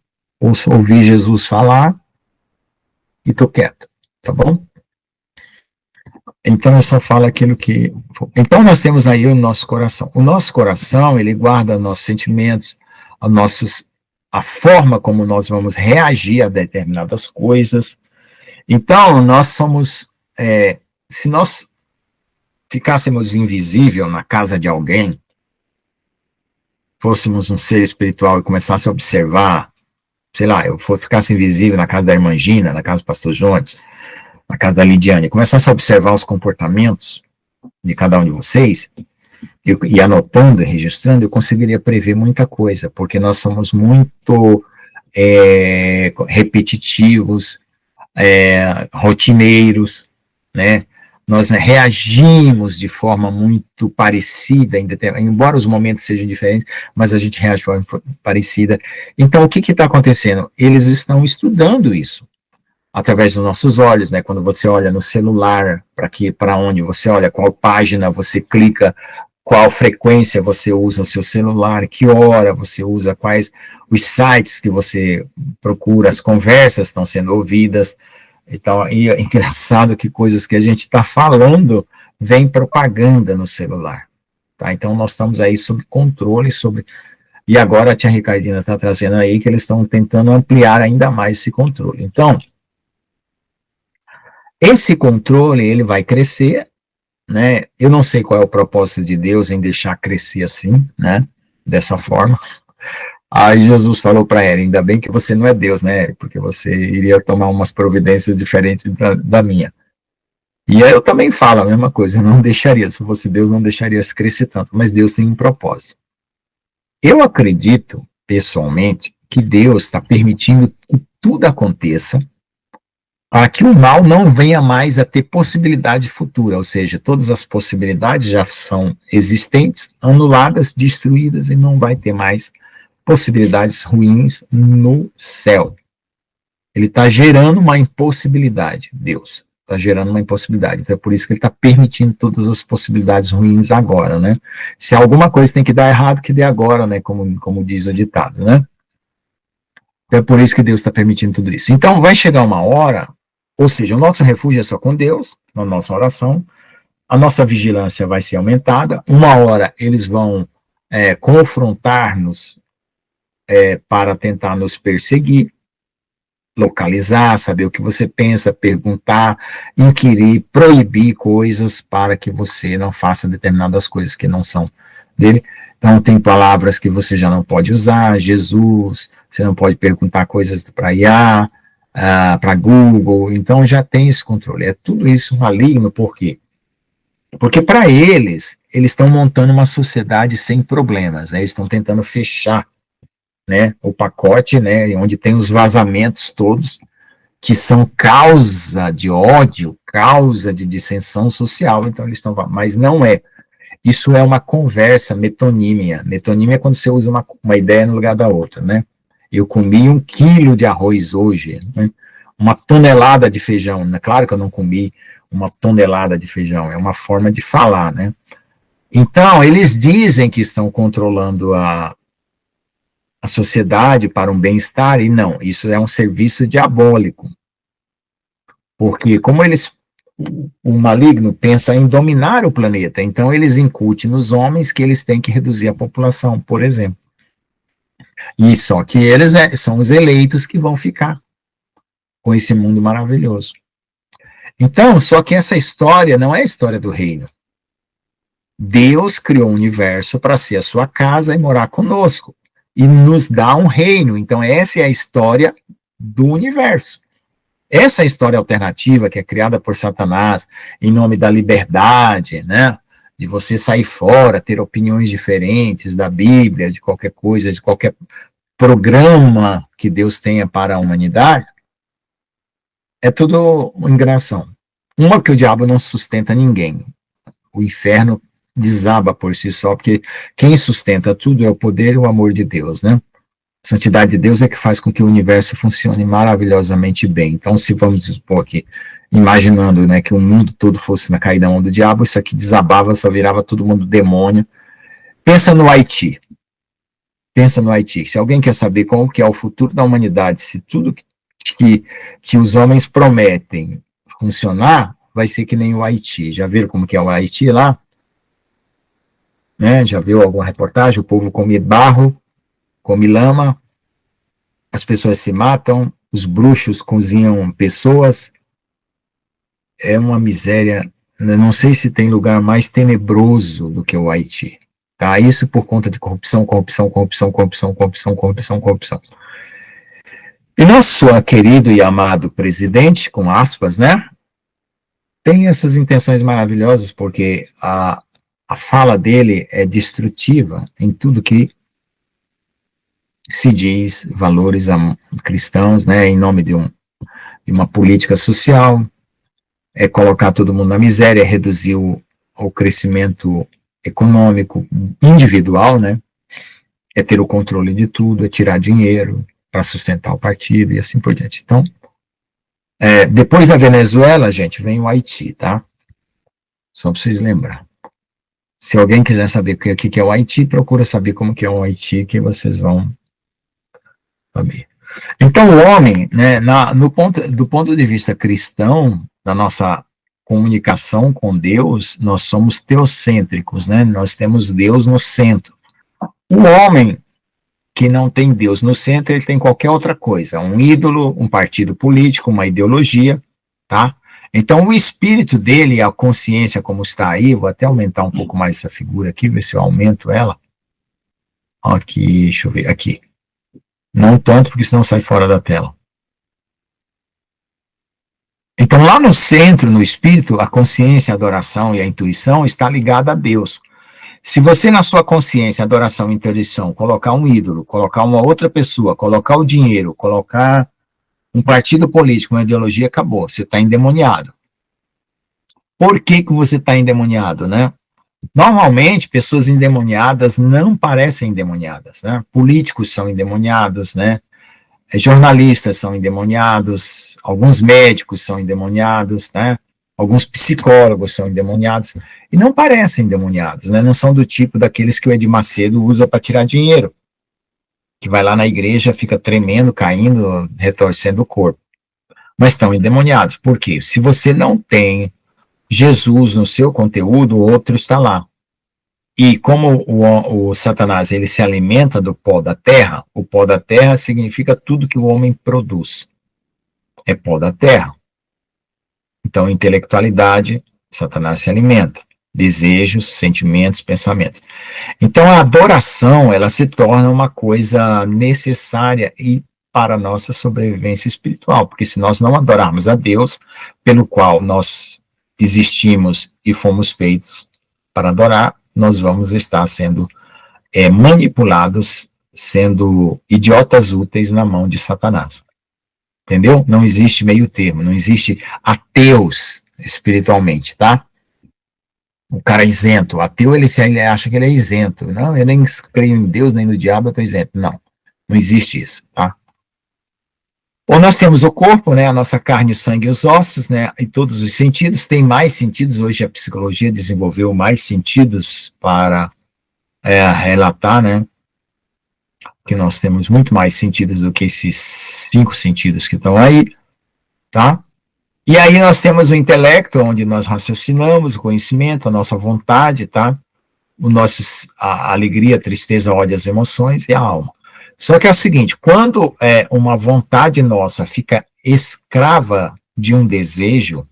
ouvi Jesus falar e estou quieto. Tá bom? Então, eu só falo aquilo que... Então, nós temos aí o nosso coração. O nosso coração, ele guarda nossos sentimentos, a forma como nós vamos reagir a determinadas coisas. Então, nós somos... se nós ficássemos invisível na casa de alguém, fôssemos um ser espiritual e começasse a observar, sei lá, eu ficasse invisível na casa da irmã Gina, na casa do pastor Jones, na casa da Lidiane, começasse a observar os comportamentos de cada um de vocês, e anotando e registrando, eu conseguiria prever muita coisa, porque nós somos muito repetitivos, rotineiros, né? Nós reagimos de forma muito parecida, embora os momentos sejam diferentes, mas a gente reage de forma parecida. Então, o que está acontecendo? Eles estão estudando isso através dos nossos olhos, né? Quando você olha no celular, para onde você olha, qual página você clica, qual frequência você usa o seu celular, que hora você usa, quais os sites que você procura, as conversas estão sendo ouvidas. Então, e é engraçado que coisas que a gente está falando, vem propaganda no celular. Tá? Então, nós estamos aí sob controle, e agora a tia Ricardina está trazendo aí que eles estão tentando ampliar ainda mais esse controle. Então, esse controle, ele vai crescer, né? Eu não sei qual é o propósito de Deus em deixar crescer assim, né? Dessa forma. Aí Jesus falou para ela, ainda bem que você não é Deus, né? Porque você iria tomar umas providências diferentes da minha. E aí eu também falo a mesma coisa, eu não deixaria, se fosse Deus, não deixaria se crescer tanto, mas Deus tem um propósito. Eu acredito, pessoalmente, que Deus está permitindo que tudo aconteça para que o mal não venha mais a ter possibilidade futura, ou seja, todas as possibilidades já são existentes, anuladas, destruídas, e não vai ter mais possibilidades ruins no céu. Ele está gerando uma impossibilidade, Deus está gerando uma impossibilidade, então é por isso que ele está permitindo todas as possibilidades ruins agora, né? Se alguma coisa tem que dar errado, que dê agora, né? Como diz o ditado, né? Então é por isso que Deus está permitindo tudo isso. Então vai chegar uma hora, ou seja, o nosso refúgio é só com Deus, na nossa oração, a nossa vigilância vai ser aumentada, uma hora eles vão confrontar-nos para tentar nos perseguir, localizar, saber o que você pensa, perguntar, inquirir, proibir coisas para que você não faça determinadas coisas que não são dele. Então, tem palavras que você já não pode usar, Jesus, você não pode perguntar coisas para IA, para Google, então já tem esse controle. É tudo isso maligno, por quê? Porque para eles estão montando uma sociedade sem problemas, né? Eles estão tentando fechar, né, o pacote, né, onde tem os vazamentos todos, que são causa de ódio, causa de dissensão social, então eles estão... Mas não é. Isso é uma conversa, metonímia. Metonímia é quando você usa uma ideia no lugar da outra, né? Eu comi 1 quilo de arroz hoje, né? 1 tonelada de feijão. Claro que eu não comi 1 tonelada de feijão, é uma forma de falar, né? Então, eles dizem que estão controlando a sociedade para um bem-estar, e não, isso é um serviço diabólico. Porque como o maligno pensa em dominar o planeta, então eles incutem nos homens que eles têm que reduzir a população, por exemplo. E só que eles são os eleitos que vão ficar com esse mundo maravilhoso. Então, só que essa história não é a história do reino. Deus criou o universo para ser a sua casa e morar conosco. E nos dá um reino. Então, essa é a história do universo. Essa história alternativa que é criada por Satanás em nome da liberdade, né? De você sair fora, ter opiniões diferentes da Bíblia, de qualquer coisa, de qualquer programa que Deus tenha para a humanidade, é tudo enganação. Uma, que o diabo não sustenta ninguém. O inferno desaba por si só, porque quem sustenta tudo é o poder e o amor de Deus, né? A santidade de Deus é que faz com que o universo funcione maravilhosamente bem. Então, se vamos supor aqui, imaginando, né, que o mundo todo fosse na caída da mão do diabo, isso aqui desabava, só virava todo mundo demônio. Pensa no Haiti. Pensa no Haiti. Se alguém quer saber como que é o futuro da humanidade, se tudo que os homens prometem funcionar, vai ser que nem o Haiti. Já viram como que é o Haiti lá? Né? Já viu alguma reportagem? O povo come barro, come lama, as pessoas se matam, os bruxos cozinham pessoas. É uma miséria. Não sei se tem lugar mais tenebroso do que o Haiti. Tá? Isso por conta de corrupção, corrupção, corrupção, corrupção, corrupção, corrupção, corrupção. E nosso querido e amado presidente, com aspas, né, tem essas intenções maravilhosas, porque a fala dele é destrutiva em tudo que se diz, valores cristãos, né, em nome de uma política social, é colocar todo mundo na miséria, é reduzir o crescimento econômico individual, né, é ter o controle de tudo, é tirar dinheiro para sustentar o partido e assim por diante. Então, depois da Venezuela, gente, vem o Haiti, tá? Só para vocês lembrar. Se alguém quiser saber o que é o Haiti, procura saber como que é o Haiti, que vocês vão saber. Então, o homem, né, do ponto de vista cristão, da nossa comunicação com Deus, nós somos teocêntricos, né? Nós temos Deus no centro. O homem que não tem Deus no centro, ele tem qualquer outra coisa, um ídolo, um partido político, uma ideologia, tá? Então, o espírito dele, a consciência como está aí, vou até aumentar um pouco mais essa figura aqui, ver se eu aumento ela. Aqui, deixa eu ver, aqui. Não tanto, porque senão sai fora da tela. Então, lá no centro, no espírito, a consciência, a adoração e a intuição está ligada a Deus. Se você, na sua consciência, adoração e intuição, colocar um ídolo, colocar uma outra pessoa, colocar o dinheiro, colocar um partido político, uma ideologia, acabou, você está endemoniado. Por que você está endemoniado, né? Normalmente, pessoas endemoniadas não parecem endemoniadas, né? Políticos são endemoniados, né? Jornalistas são endemoniados, alguns médicos são endemoniados, né? Alguns psicólogos são endemoniados, e não parecem endemoniados, né? Não são do tipo daqueles que o Edir Macedo usa para tirar dinheiro, que vai lá na igreja, fica tremendo, caindo, retorcendo o corpo. Mas estão endemoniados. Por quê? Se você não tem Jesus no seu conteúdo, o outro está lá. E como o Satanás ele se alimenta do pó da terra, o pó da terra significa tudo que o homem produz. É pó da terra. Então, intelectualidade, Satanás se alimenta. Desejos, sentimentos, pensamentos. Então, a adoração, ela se torna uma coisa necessária e para a nossa sobrevivência espiritual, porque se nós não adorarmos a Deus, pelo qual nós existimos e fomos feitos para adorar, nós vamos estar sendo manipulados, sendo idiotas úteis na mão de Satanás. Entendeu? Não existe meio termo, não existe ateus espiritualmente, tá? O cara é isento, o ateu ele acha que ele é isento. Não, eu nem creio em Deus, nem no diabo, eu estou isento. Não, não existe isso, tá? Ou nós temos o corpo, né, a nossa carne, o sangue e os ossos, né, e todos os sentidos, tem mais sentidos, hoje a psicologia desenvolveu mais sentidos para relatar, né, que nós temos muito mais sentidos do que esses 5 sentidos que estão aí, tá? E aí nós temos o intelecto, onde nós raciocinamos, o conhecimento, a nossa vontade, tá? A alegria, a tristeza, a ódio, as emoções e a alma. Só que é o seguinte, quando uma vontade nossa fica escrava de um desejo,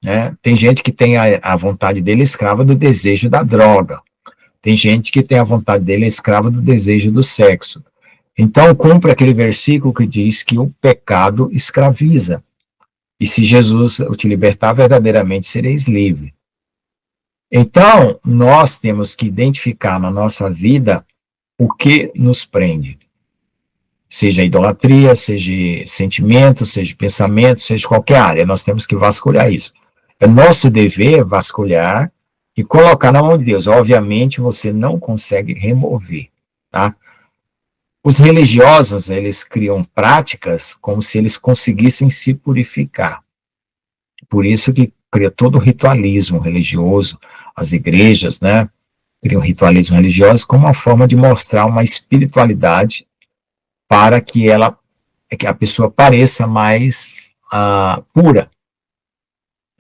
né, tem gente que tem a vontade dele escrava do desejo da droga, tem gente que tem a vontade dele escrava do desejo do sexo. Então, cumpre aquele versículo que diz que o pecado escraviza. E se Jesus te libertar, verdadeiramente sereis livre. Então, nós temos que identificar na nossa vida o que nos prende. Seja idolatria, seja sentimento, seja pensamento, seja qualquer área. Nós temos que vasculhar isso. É nosso dever vasculhar e colocar na mão de Deus. Obviamente, você não consegue remover, tá? Os religiosos, eles criam práticas como se eles conseguissem se purificar. Por isso que cria todo o ritualismo religioso, as igrejas, né, criam ritualismo religioso como uma forma de mostrar uma espiritualidade para que a pessoa pareça mais pura.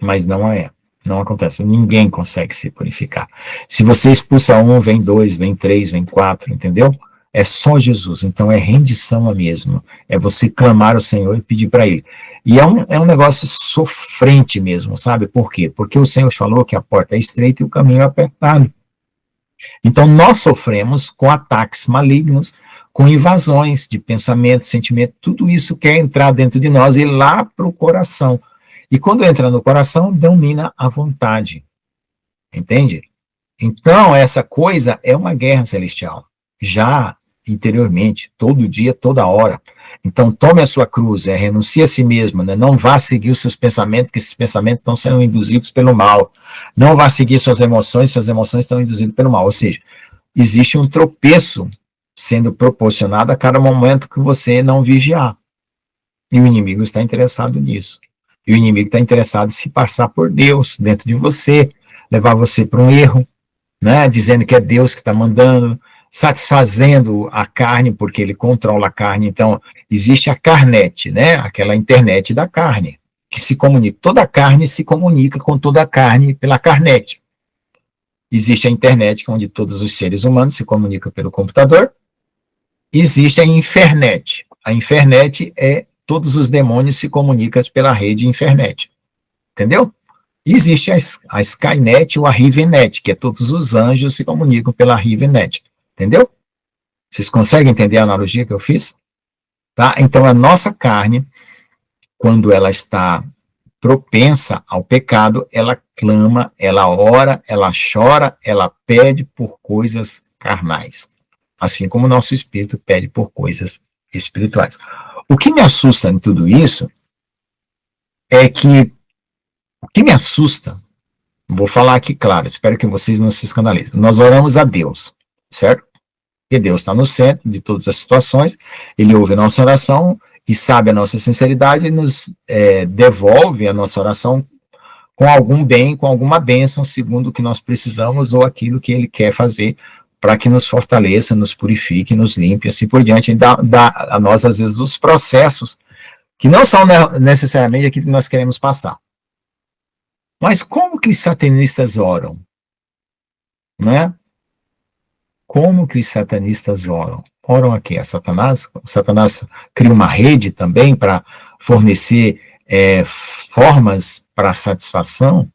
Mas não é. Não acontece. Ninguém consegue se purificar. Se você expulsa um, vem 2, vem 3, vem 4, entendeu? É só Jesus. Então é rendição mesmo. É você clamar ao Senhor e pedir para Ele. E é um negócio sofrente mesmo, sabe? Por quê? Porque o Senhor falou que a porta é estreita e o caminho é apertado. Então nós sofremos com ataques malignos, com invasões de pensamento, sentimento, tudo isso quer entrar dentro de nós e ir lá para o coração. E quando entra no coração, domina a vontade. Entende? Então, essa coisa é uma guerra celestial. Já interiormente, todo dia, toda hora. Então, tome a sua cruz, renuncie a si mesmo, né? Não vá seguir os seus pensamentos, porque esses pensamentos estão sendo induzidos pelo mal. Não vá seguir suas emoções estão induzidas pelo mal. Ou seja, existe um tropeço sendo proporcionado a cada momento que você não vigiar. E o inimigo está interessado nisso. E o inimigo está interessado em se passar por Deus dentro de você, levar você para um erro, né? Dizendo que é Deus que está mandando, satisfazendo a carne, porque ele controla a carne. Então, existe a carnet, né? Aquela internet da carne, que se comunica. Toda a carne se comunica com toda a carne pela carnet. Existe a internet, onde todos os seres humanos se comunicam pelo computador. Existe a infernet. A infernet é todos os demônios se comunicam pela rede Infernet. Entendeu? Existe a Skynet ou a Rivenet, que é todos os anjos se comunicam pela Rivenet. Entendeu? Vocês conseguem entender a analogia que eu fiz? Tá? Então, a nossa carne, quando ela está propensa ao pecado, ela clama, ela ora, ela chora, ela pede por coisas carnais. Assim como o nosso espírito pede por coisas espirituais. O que me assusta em tudo isso é que, o que me assusta, vou falar aqui claro, espero que vocês não se escandalizem, nós oramos a Deus, certo? E Deus está no centro de todas as situações, Ele ouve a nossa oração e sabe a nossa sinceridade e nos devolve a nossa oração com algum bem, com alguma bênção, segundo o que nós precisamos ou aquilo que Ele quer fazer para que nos fortaleça, nos purifique, nos limpe, assim por diante, e dá a nós, às vezes, os processos que não são necessariamente aquilo que nós queremos passar. Mas como que os satanistas oram? Né? Como que os satanistas oram? Oram a quê? A Satanás? O Satanás cria uma rede também para fornecer formas para a satisfação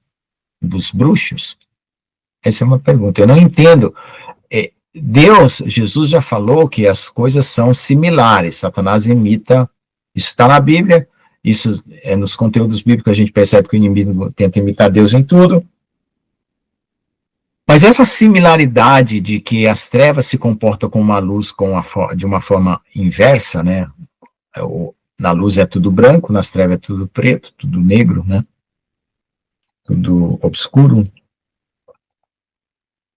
dos bruxos? Essa é uma pergunta. Eu não entendo. Deus, Jesus já falou que as coisas são similares. Satanás imita, isso está na Bíblia, Isso é nos conteúdos bíblicos a gente percebe que o inimigo tenta imitar Deus em tudo. Mas essa similaridade de que as trevas se comportam com uma luz de uma forma inversa, né? Na luz é tudo branco, nas trevas é tudo preto, tudo negro, né? Tudo obscuro.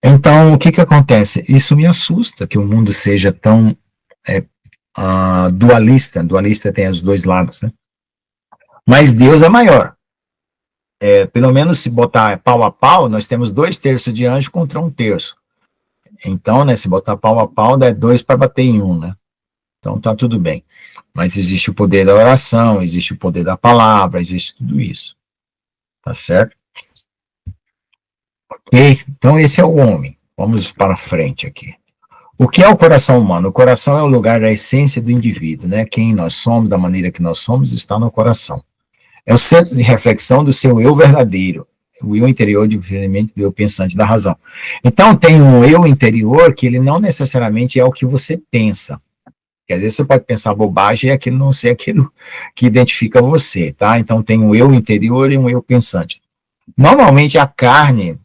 Então, o que acontece? Isso me assusta, que o mundo seja tão dualista. Dualista tem os dois lados, né? Mas Deus é maior. Pelo menos se botar pau a pau, nós temos 2/3 de anjo contra 1/3. Então, né, se botar pau a pau, dá 2 para bater em 1, né? Então tá tudo bem. Mas existe o poder da oração, existe o poder da palavra, existe tudo isso. Tá certo? Ok? Então esse é o homem. Vamos para frente aqui. O que é o coração humano? O coração é o lugar da essência do indivíduo, né? Quem nós somos, da maneira que nós somos, está no coração. É o centro de reflexão do seu eu verdadeiro, o eu interior, diferentemente do eu pensante da razão. Então, tem um eu interior que ele não necessariamente é o que você pensa. Porque às vezes você pode pensar bobagem e aquilo não ser aquilo que identifica você, tá? Então, tem um eu interior e um eu pensante. Normalmente, a carne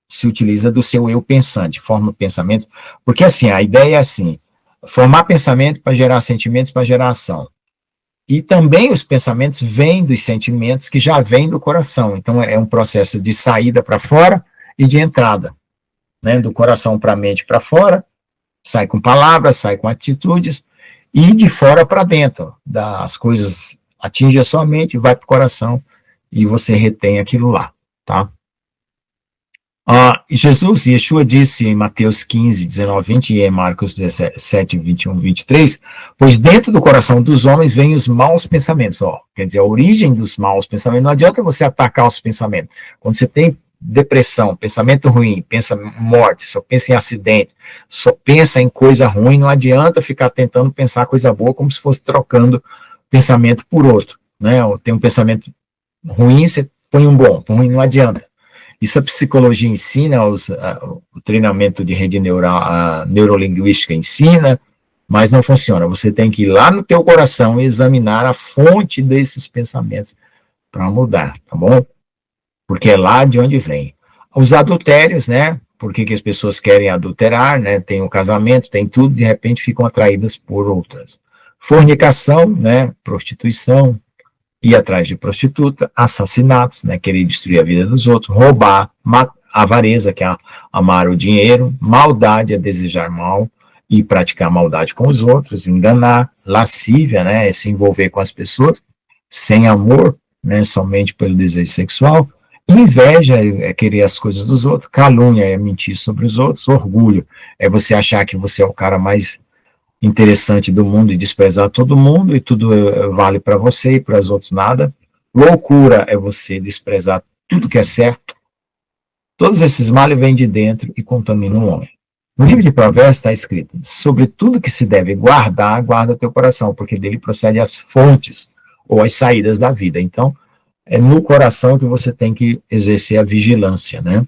se utiliza do seu eu pensante, forma pensamentos, porque assim, a ideia é assim, formar pensamento para gerar sentimentos, para gerar ação. E também os pensamentos vêm dos sentimentos que já vêm do coração. Então, é um processo de saída para fora e de entrada, né? Do coração para a mente para fora, sai com palavras, sai com atitudes, e de fora para dentro. As coisas atingem a sua mente, vai para o coração, e você retém aquilo lá, tá? Yeshua disse em Mateus 15, 19, 20 e em Marcos 17, 21, 23, pois dentro do coração dos homens vêm os maus pensamentos, quer dizer, a origem dos maus pensamentos. Não adianta você atacar os pensamentos. Quando você tem depressão, pensamento ruim, pensa em morte, só pensa em acidente, só pensa em coisa ruim, não adianta ficar tentando pensar coisa boa como se fosse trocando pensamento por outro, né? Tem um pensamento ruim, você põe um bom, ruim não adianta. Isso a psicologia ensina, o treinamento de rede neural, a neurolinguística ensina, mas não funciona. Você tem que ir lá no teu coração e examinar a fonte desses pensamentos para mudar, tá bom? Porque é lá de onde vem. Os adultérios, né? Por que as pessoas querem adulterar, né? Tem o casamento, tem tudo, de repente ficam atraídas por outras. Fornicação, né? Prostituição, ir atrás de prostituta, assassinatos, né, querer destruir a vida dos outros, roubar, avareza, que é amar o dinheiro, maldade, é desejar mal e praticar maldade com os outros, enganar, lascívia, né, é se envolver com as pessoas sem amor, né, somente pelo desejo sexual, inveja é querer as coisas dos outros, calúnia é mentir sobre os outros, orgulho é você achar que você é o cara mais interessante do mundo e desprezar todo mundo e tudo vale para você e para os outros nada. Loucura é você desprezar tudo que é certo. Todos esses males vêm de dentro e contaminam o homem. No livro de Provérbios está escrito, sobre tudo que se deve guardar, guarda teu coração, porque dele procedem as fontes ou as saídas da vida. Então, é no coração que você tem que exercer a vigilância, né?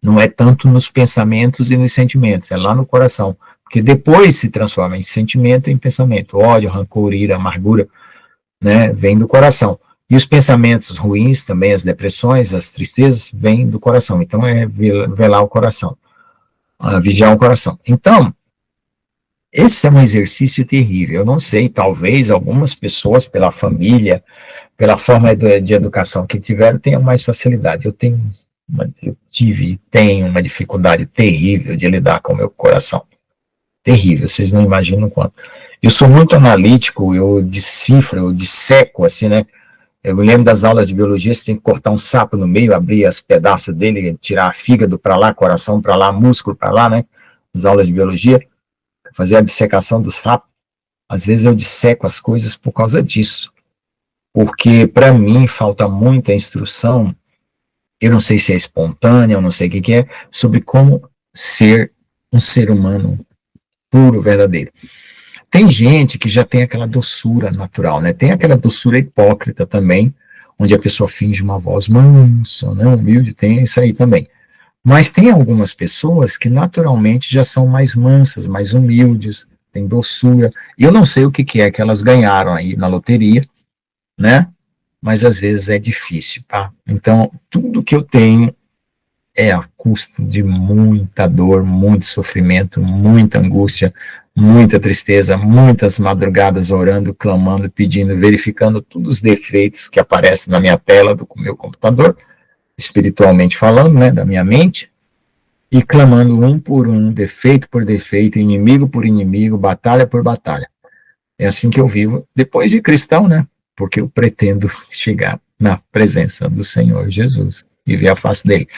Não é tanto nos pensamentos e nos sentimentos, é lá no coração. Porque depois se transforma em sentimento e em pensamento. Ódio, rancor, ira, amargura, né, vem do coração. E os pensamentos ruins também, as depressões, as tristezas, vêm do coração. Então é velar o coração, vigiar o coração. Então, esse é um exercício terrível. Eu não sei, talvez algumas pessoas, pela família, pela forma de educação que tiveram, tenham mais facilidade. Eu tenho uma dificuldade terrível de lidar com o meu coração. Terrível, vocês não imaginam quanto. Eu sou muito analítico, eu decifro, eu disseco, assim, né? Eu me lembro das aulas de biologia, você tem que cortar um sapo no meio, abrir os pedaços dele, tirar fígado para lá, coração para lá, músculo para lá, né? As aulas de biologia, fazer a dissecação do sapo. Às vezes eu disseco as coisas por causa disso. Porque, para mim, falta muita instrução, eu não sei se é espontânea, eu não sei o que é, sobre como ser um ser humano puro, verdadeiro. Tem gente que já tem aquela doçura natural, né? Tem aquela doçura hipócrita também, onde a pessoa finge uma voz mansa, né? Humilde, tem isso aí também. Mas tem algumas pessoas que naturalmente já são mais mansas, mais humildes, tem doçura. E eu não sei o que é que elas ganharam aí na loteria, né? Mas às vezes é difícil, tá? Então, tudo que eu tenho é a custa de muita dor, muito sofrimento, muita angústia, muita tristeza, muitas madrugadas orando, clamando, pedindo, verificando todos os defeitos que aparecem na minha tela do meu computador, espiritualmente falando, né, da minha mente, e clamando um por um, defeito por defeito, inimigo por inimigo, batalha por batalha. É assim que eu vivo, depois de cristão, né? Porque eu pretendo chegar na presença do Senhor Jesus e ver a face dele.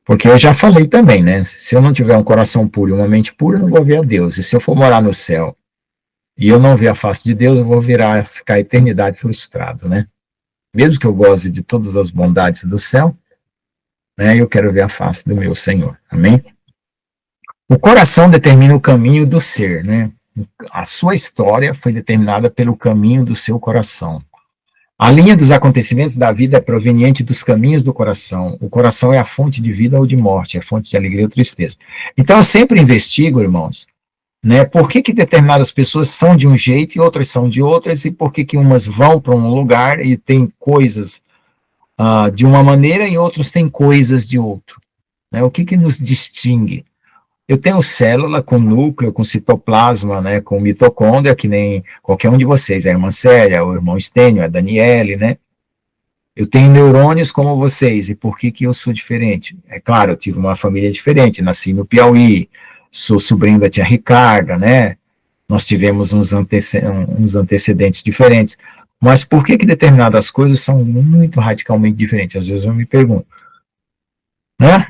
Porque eu já falei também, né? Se eu não tiver um coração puro e uma mente pura, eu não vou ver a Deus. E se eu for morar no céu e eu não ver a face de Deus, eu vou ficar a eternidade frustrado, né? Mesmo que eu goze de todas as bondades do céu, né? Eu quero ver a face do meu Senhor. Amém? O coração determina o caminho do ser, né? A sua história foi determinada pelo caminho do seu coração. A linha dos acontecimentos da vida é proveniente dos caminhos do coração. O coração é a fonte de vida ou de morte, é a fonte de alegria ou tristeza. Então eu sempre investigo, irmãos, né? Por que determinadas pessoas são de um jeito e outras são de outras, e por que umas vão para um lugar e tem coisas de uma maneira e outros têm coisas de outro, né? O que nos distingue? Eu tenho célula com núcleo, com citoplasma, né, com mitocôndria, que nem qualquer um de vocês, a irmã Célia, o irmão Estênio, a Daniele, né? Eu tenho neurônios como vocês, e por que eu sou diferente? É claro, eu tive uma família diferente, nasci no Piauí, sou sobrinho da tia Ricarda, né? Nós tivemos uns antecedentes diferentes, mas por que determinadas coisas são muito radicalmente diferentes? Às vezes eu me pergunto, né?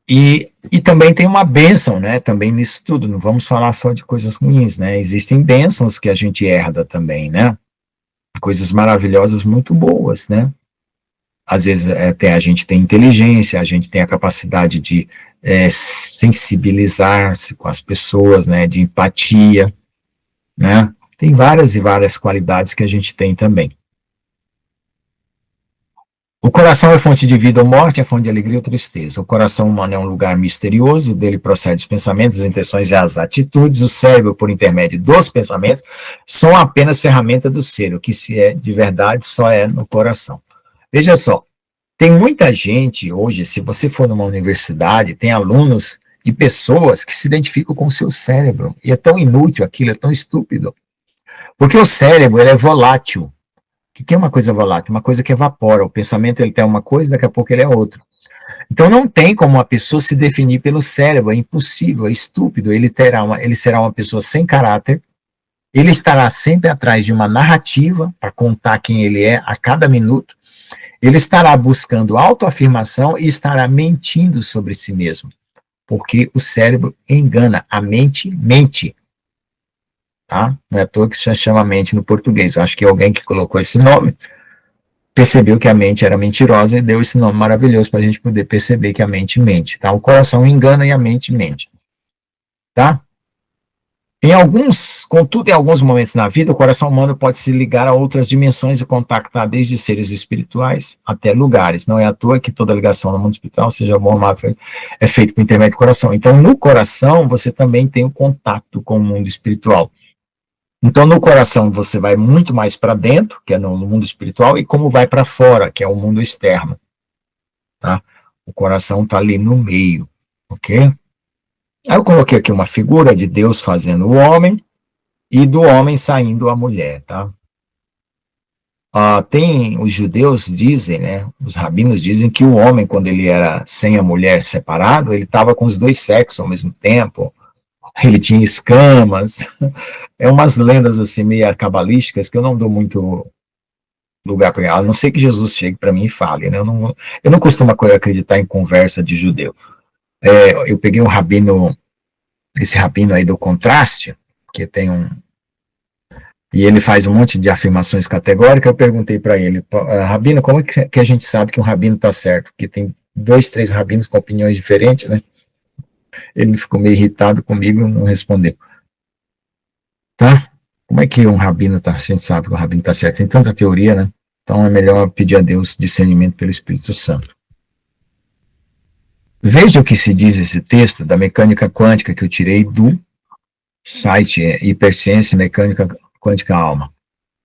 E também tem uma bênção, né, também nisso tudo, não vamos falar só de coisas ruins, né, existem bênçãos que a gente herda também, né, coisas maravilhosas muito boas, né, às vezes a gente tem inteligência, a gente tem a capacidade de sensibilizar-se com as pessoas, né, de empatia, né, tem várias e várias qualidades que a gente tem também. O coração é fonte de vida ou morte, é fonte de alegria ou tristeza. O coração humano é um lugar misterioso, dele procedem os pensamentos, as intenções e as atitudes. O cérebro, por intermédio dos pensamentos, são apenas ferramenta do ser. O que se é de verdade só é no coração. Veja só, tem muita gente hoje, se você for numa universidade, tem alunos e pessoas que se identificam com o seu cérebro. E é tão inútil aquilo, é tão estúpido. Porque o cérebro, ele é volátil. O que é uma coisa volátil? Uma coisa que evapora. O pensamento, ele tem uma coisa, daqui a pouco ele é outra. Então não tem como uma pessoa se definir pelo cérebro, é impossível, é estúpido. Ele será uma pessoa sem caráter, ele estará sempre atrás de uma narrativa para contar quem ele é a cada minuto, ele estará buscando autoafirmação e estará mentindo sobre si mesmo, porque o cérebro engana, a mente mente. Tá? Não é à toa que se chama mente no português. Eu acho que alguém que colocou esse nome percebeu que a mente era mentirosa e deu esse nome maravilhoso para a gente poder perceber que a mente mente. Tá? O coração engana e a mente mente. Tá? Contudo, em alguns momentos na vida, o coração humano pode se ligar a outras dimensões e contactar desde seres espirituais até lugares. Não é à toa que toda ligação no mundo espiritual, seja bom ou mal, é feita por intermédio do coração. Então, no coração, você também tem o contato com o mundo espiritual. Então, no coração, você vai muito mais para dentro, que é no mundo espiritual, e como vai para fora, que é o mundo externo. Tá? O coração está ali no meio, ok? Aí eu coloquei aqui uma figura de Deus fazendo o homem e do homem saindo a mulher, tá? Os judeus dizem, né, os rabinos dizem que o homem, quando ele era sem a mulher separado, ele estava com os dois sexos ao mesmo tempo, ele tinha escamas, umas lendas assim meio cabalísticas que eu não dou muito lugar para ela, a não ser que Jesus chegue para mim e fale, né? Eu não costumo acreditar em conversa de judeu. Eu peguei esse rabino aí do contraste, que tem e ele faz um monte de afirmações categóricas. Eu perguntei para ele, rabino, como é que a gente sabe que um rabino está certo? Porque tem 2, 3 rabinos com opiniões diferentes, né? Ele ficou meio irritado comigo e não respondeu. Tá? Como é que um rabino a gente sabe que o rabino está certo? Tem tanta teoria, né? Então é melhor pedir a Deus discernimento pelo Espírito Santo. Veja o que se diz esse texto da mecânica quântica que eu tirei do Site Hiperciência Mecânica Quântica Alma.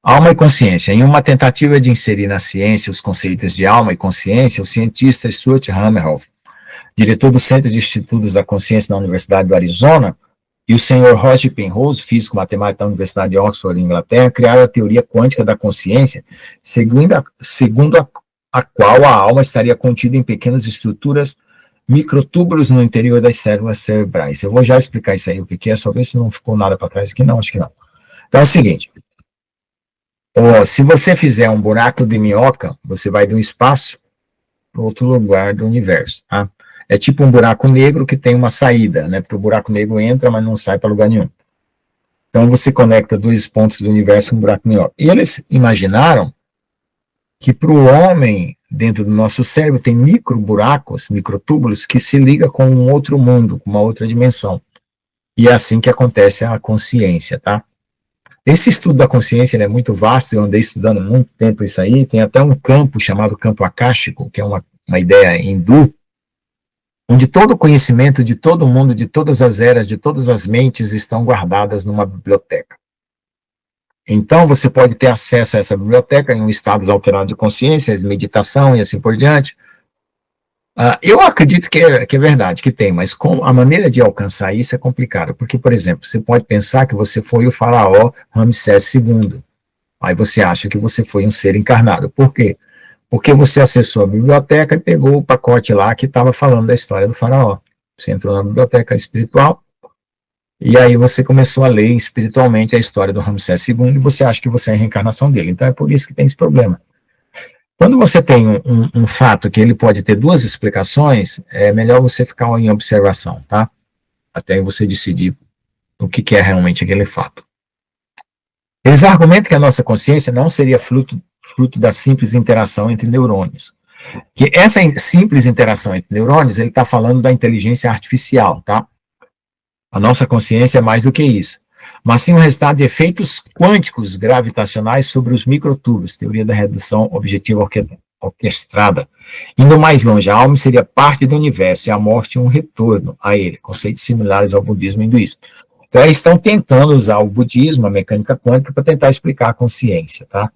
Alma e consciência. Em uma tentativa de inserir na ciência os conceitos de alma e consciência, o cientista Stuart Hameroff, diretor do Centro de Estudos da Consciência na Universidade do Arizona, e o senhor Roger Penrose, físico matemático da Universidade de Oxford, Inglaterra, criaram a teoria quântica da consciência, segundo a qual a alma estaria contida em pequenas estruturas, microtúbulos no interior das células cerebrais. Eu vou já explicar isso aí, o que é, só ver se não ficou nada para trás aqui. Não, acho que não. Então é o seguinte, se você fizer um buraco de minhoca, você vai de um espaço para outro lugar do universo, tá? É tipo um buraco negro que tem uma saída, né? Porque o buraco negro entra, mas não sai para lugar nenhum. Então você conecta dois pontos do universo com um buraco de minhoca. E eles imaginaram que para o homem, dentro do nosso cérebro, tem micro buracos, microtúbulos, que se ligam com um outro mundo, com uma outra dimensão. E é assim que acontece a consciência, tá? Esse estudo da consciência ele é muito vasto, eu andei estudando há muito tempo isso aí, tem até um campo chamado campo akáshico, que é uma ideia hindu, onde todo o conhecimento de todo mundo, de todas as eras, de todas as mentes estão guardadas numa biblioteca. Então, você pode ter acesso a essa biblioteca em um estado alterado de consciência, de meditação e assim por diante. Eu acredito que é verdade, que tem, mas a maneira de alcançar isso é complicada, porque, por exemplo, você pode pensar que você foi o faraó Ramsés II, aí você acha que você foi um ser encarnado. Por quê? Porque você acessou a biblioteca e pegou o pacote lá que estava falando da história do faraó. Você entrou na biblioteca espiritual, e aí você começou a ler espiritualmente a história do Ramsés II, e você acha que você é a reencarnação dele. Então é por isso que tem esse problema. Quando você tem um fato que ele pode ter duas explicações, é melhor você ficar em observação, tá? Até você decidir o que é realmente aquele fato. Eles argumentam que a nossa consciência não seria fruto da simples interação entre neurônios. Que essa simples interação entre neurônios, ele está falando da inteligência artificial, tá? A nossa consciência é mais do que isso. Mas sim um resultado de efeitos quânticos gravitacionais sobre os microtúbulos, teoria da redução objetiva orquestrada. Indo mais longe, a alma seria parte do universo e a morte um retorno a ele, conceitos similares ao budismo e hinduísmo. Então, eles estão tentando usar o budismo, a mecânica quântica, para tentar explicar a consciência, tá?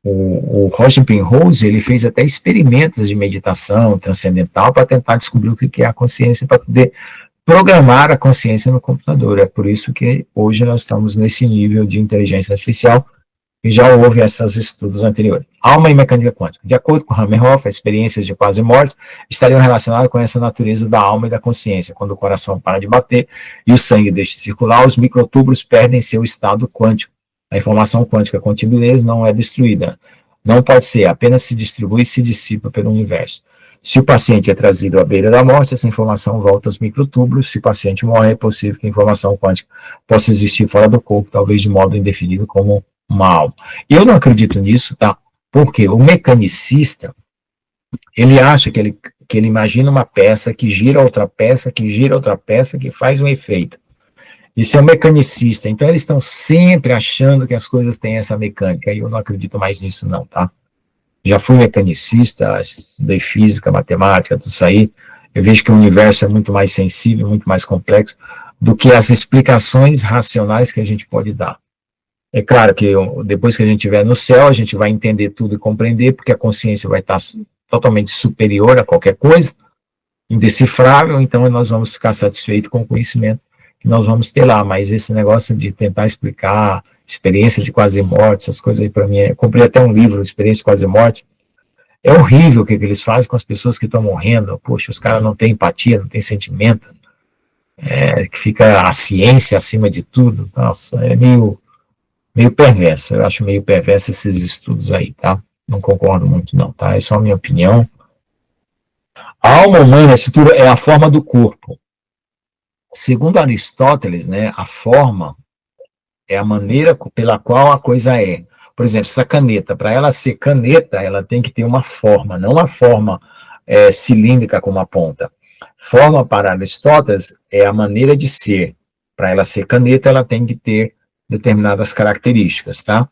O Roger Penrose, ele fez até experimentos de meditação transcendental para tentar descobrir o que é a consciência, para poder programar a consciência no computador. É por isso que hoje nós estamos nesse nível de inteligência artificial, e já houve esses estudos anteriores. Alma e mecânica quântica. De acordo com Hameroff, as experiências de quase morte estariam relacionadas com essa natureza da alma e da consciência. Quando o coração para de bater e o sangue deixa de circular, os microtúbulos perdem seu estado quântico. A informação quântica contida neles não é destruída. Não pode ser, apenas se distribui e se dissipa pelo universo. Se o paciente é trazido à beira da morte, essa informação volta aos microtúbulos. Se o paciente morre, é possível que a informação quântica possa existir fora do corpo, talvez de modo indefinido como uma alma. Eu não acredito nisso, tá? Porque o mecanicista, ele acha que ele imagina uma peça que gira outra peça, que gira outra peça, que faz um efeito. Isso é um mecanicista. Então, eles estão sempre achando que as coisas têm essa mecânica, e eu não acredito mais nisso não, tá? Já fui mecanicista, estudei física, matemática, tudo isso aí. Eu vejo que o universo é muito mais sensível, muito mais complexo do que as explicações racionais que a gente pode dar. É claro que depois que a gente estiver no céu, a gente vai entender tudo e compreender, porque a consciência vai estar totalmente superior a qualquer coisa, indecifrável, então nós vamos ficar satisfeitos com o conhecimento que nós vamos ter lá. Mas esse negócio de tentar explicar experiência de quase morte, essas coisas aí para mim, eu comprei até um livro, Experiência de Quase Morte, é horrível o que eles fazem com as pessoas que estão morrendo. Poxa, os caras não têm empatia, não têm sentimento, que fica a ciência acima de tudo. Nossa, é meio perverso, eu acho meio perverso esses estudos aí, tá? Não concordo muito não, tá? É só a minha opinião. A alma humana, a estrutura é a forma do corpo. Segundo Aristóteles, né, a forma é a maneira pela qual a coisa é. Por exemplo, essa caneta, para ela ser caneta, ela tem que ter uma forma, não uma forma cilíndrica com uma ponta. Forma para Aristóteles é a maneira de ser. Para ela ser caneta, ela tem que ter determinadas características, tá?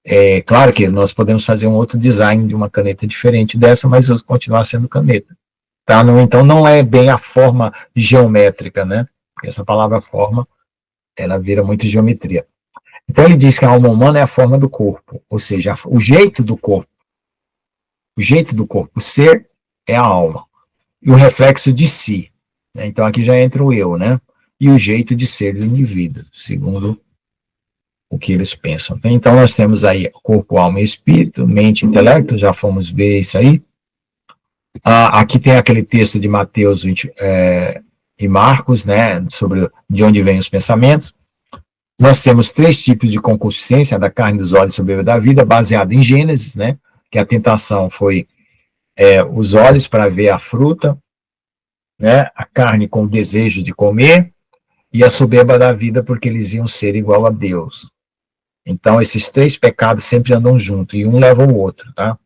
É claro que nós podemos fazer um outro design de uma caneta diferente dessa, mas continuar sendo caneta, tá? Então, não é bem a forma geométrica, né? Porque essa palavra forma ela vira muito geometria. Então ele diz que a alma humana é a forma do corpo, ou seja, o jeito do corpo. O jeito do corpo ser é a alma. E o reflexo de si. Né? Então aqui já entra o eu, né? E o jeito de ser do indivíduo, segundo o que eles pensam. Então nós temos aí corpo, alma e espírito, mente e intelecto, já fomos ver isso aí. Aqui tem aquele texto de Mateus 20, e Marcos, né, sobre de onde vêm os pensamentos. Nós temos 3 tipos de concupiscência, da carne, dos olhos, soberba da vida, baseado em Gênesis, né, que a tentação foi os olhos para ver a fruta, né, a carne com o desejo de comer, e a soberba da vida porque eles iam ser igual a Deus. Então, esses 3 pecados sempre andam juntos, e um leva o outro, tá?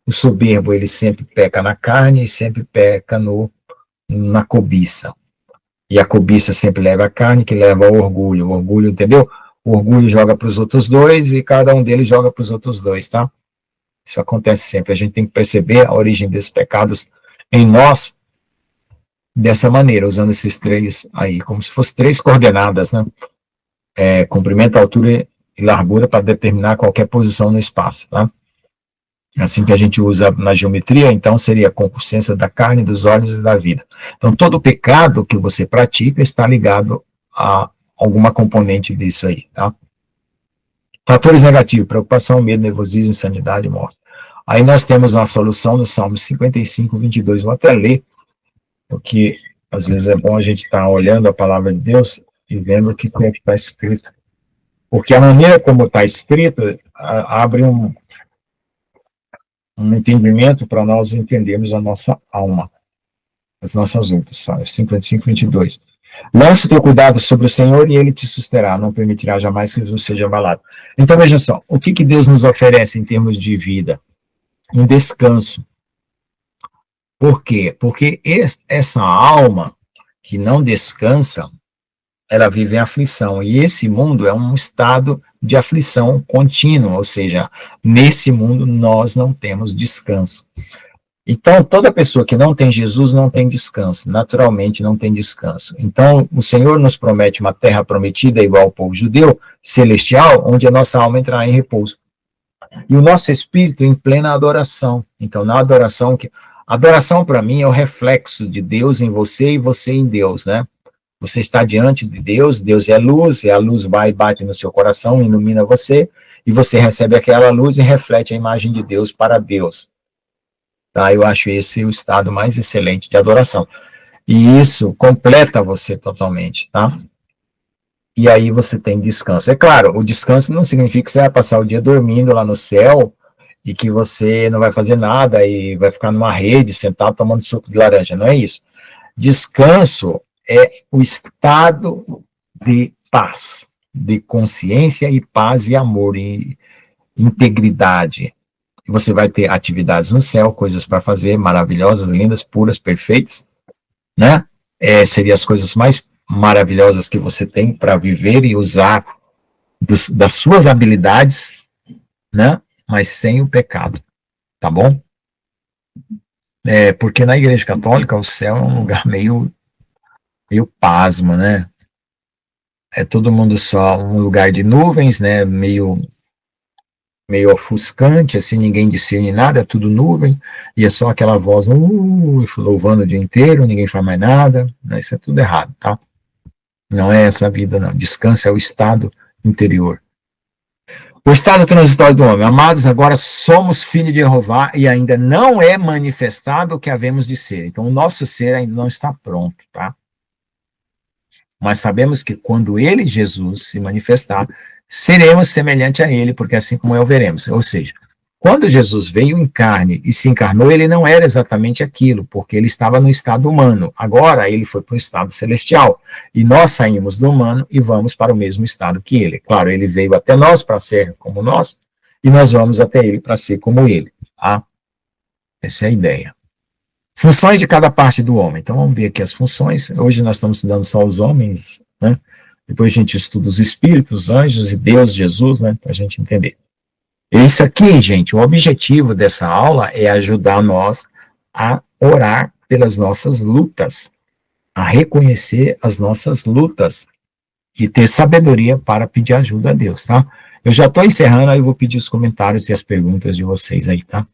O soberbo, ele sempre peca na carne e sempre peca na cobiça. E a cobiça sempre leva a carne, que leva ao orgulho. O orgulho, entendeu? O orgulho joga para os outros 2 e cada um deles joga para os outros 2, tá? Isso acontece sempre. A gente tem que perceber a origem desses pecados em nós dessa maneira, usando esses 3 aí, como se fossem 3 coordenadas, né? Comprimento, altura e largura para determinar qualquer posição no espaço, tá? Assim que a gente usa na geometria, então seria a concupiscência da carne, dos olhos e da vida. Então todo pecado que você pratica está ligado a alguma componente disso aí, tá? Fatores negativos: preocupação, medo, nervosismo, insanidade e morte. Aí nós temos uma solução no Salmo 55, 22. Vou até ler, porque às vezes é bom a gente estar olhando a palavra de Deus e vendo o que é que está escrito. Porque a maneira como está escrito abre um entendimento para nós entendermos a nossa alma, as nossas lutas. 55, 22. Lance o teu cuidado sobre o Senhor e Ele te susterá, não permitirá jamais que Jesus seja abalado. Então veja só, o que Deus nos oferece em termos de vida? Um descanso. Por quê? Porque essa alma que não descansa, ela vive em aflição, e esse mundo é um estado de aflição contínua, ou seja, nesse mundo nós não temos descanso. Então, toda pessoa que não tem Jesus não tem descanso, naturalmente não tem descanso. Então, o Senhor nos promete uma terra prometida igual ao povo judeu, celestial, onde a nossa alma entrará em repouso. E o nosso espírito em plena adoração. Então, na adoração, adoração para mim é o reflexo de Deus em você e você em Deus, né? Você está diante de Deus, Deus é luz, e a luz vai e bate no seu coração, ilumina você, e você recebe aquela luz e reflete a imagem de Deus para Deus. Tá? Eu acho esse o estado mais excelente de adoração. E isso completa você totalmente, tá? E aí você tem descanso. É claro, o descanso não significa que você vai passar o dia dormindo lá no céu e que você não vai fazer nada e vai ficar numa rede, sentado tomando suco de laranja. Não é isso. Descanso é o estado de paz, de consciência e paz e amor e integridade. Você vai ter atividades no céu, coisas para fazer, maravilhosas, lindas, puras, perfeitas, né? Seriam as coisas mais maravilhosas que você tem para viver e usar das suas habilidades, né? Mas sem o pecado, tá bom? Porque na Igreja Católica o céu é um lugar meio pasmo, né? É todo mundo só um lugar de nuvens, né? Meio ofuscante, assim, ninguém discerne nada, é tudo nuvem, e é só aquela voz louvando o dia inteiro, ninguém faz mais nada, né? Isso é tudo errado, tá? Não é essa vida, não. Descanso é o estado interior. O estado transitório do homem. Amados, agora somos filhos de Jeová e ainda não é manifestado o que havemos de ser. Então, o nosso ser ainda não está pronto, tá? Mas sabemos que quando ele, Jesus, se manifestar, seremos semelhante a ele, porque assim como o veremos. Ou seja, quando Jesus veio em carne e se encarnou, ele não era exatamente aquilo, porque ele estava no estado humano. Agora ele foi para o estado celestial. E nós saímos do humano e vamos para o mesmo estado que ele. Claro, ele veio até nós para ser como nós, e nós vamos até ele para ser como ele. Tá? Essa é a ideia. Funções de cada parte do homem. Então vamos ver aqui as funções. Hoje nós estamos estudando só os homens, né? Depois a gente estuda os espíritos, anjos e Deus, Jesus, né? Para a gente entender. Isso aqui, gente, o objetivo dessa aula é ajudar nós a orar pelas nossas lutas, a reconhecer as nossas lutas e ter sabedoria para pedir ajuda a Deus, tá? Eu já estou encerrando, aí eu vou pedir os comentários e as perguntas de vocês aí, tá?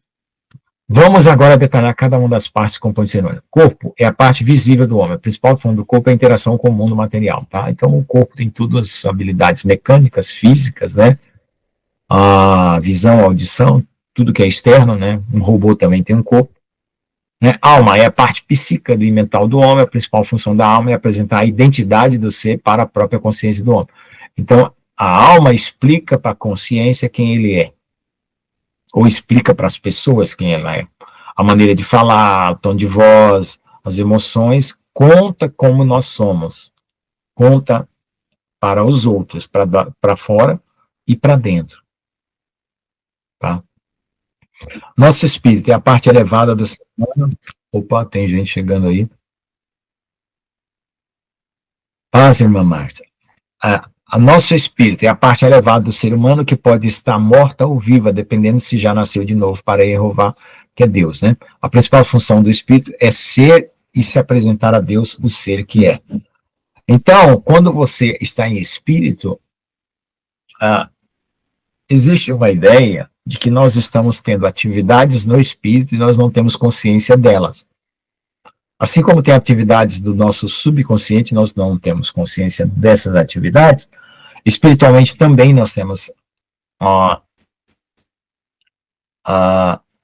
Vamos agora detalhar cada uma das partes que compõem o ser humano. Corpo é a parte visível do homem. A principal função do corpo é a interação com o mundo material, tá? Então, o corpo tem todas as habilidades mecânicas, físicas, né? A visão, a audição, tudo que é externo, né? Um robô também tem um corpo. Né? Alma é a parte psíquica e mental do homem. A principal função da alma é apresentar a identidade do ser para a própria consciência do homem. Então, a alma explica para a consciência quem ele é. Ou explica para as pessoas quem ela é. A maneira de falar, o tom de voz, as emoções, conta como nós somos. Conta para os outros, para fora e para dentro. Tá? Nosso espírito é a parte elevada do ser humano. Opa, tem gente chegando aí. Paz, irmã Márcia. A nosso espírito é a parte elevada do ser humano que pode estar morta ou viva, dependendo se já nasceu de novo para Jeová, que é Deus, né? A principal função do espírito é ser e se apresentar a Deus, o ser que é. Então, quando você está em espírito, existe uma ideia de que nós estamos tendo atividades no espírito e nós não temos consciência delas. Assim como tem atividades do nosso subconsciente, nós não temos consciência dessas atividades, espiritualmente também nós temos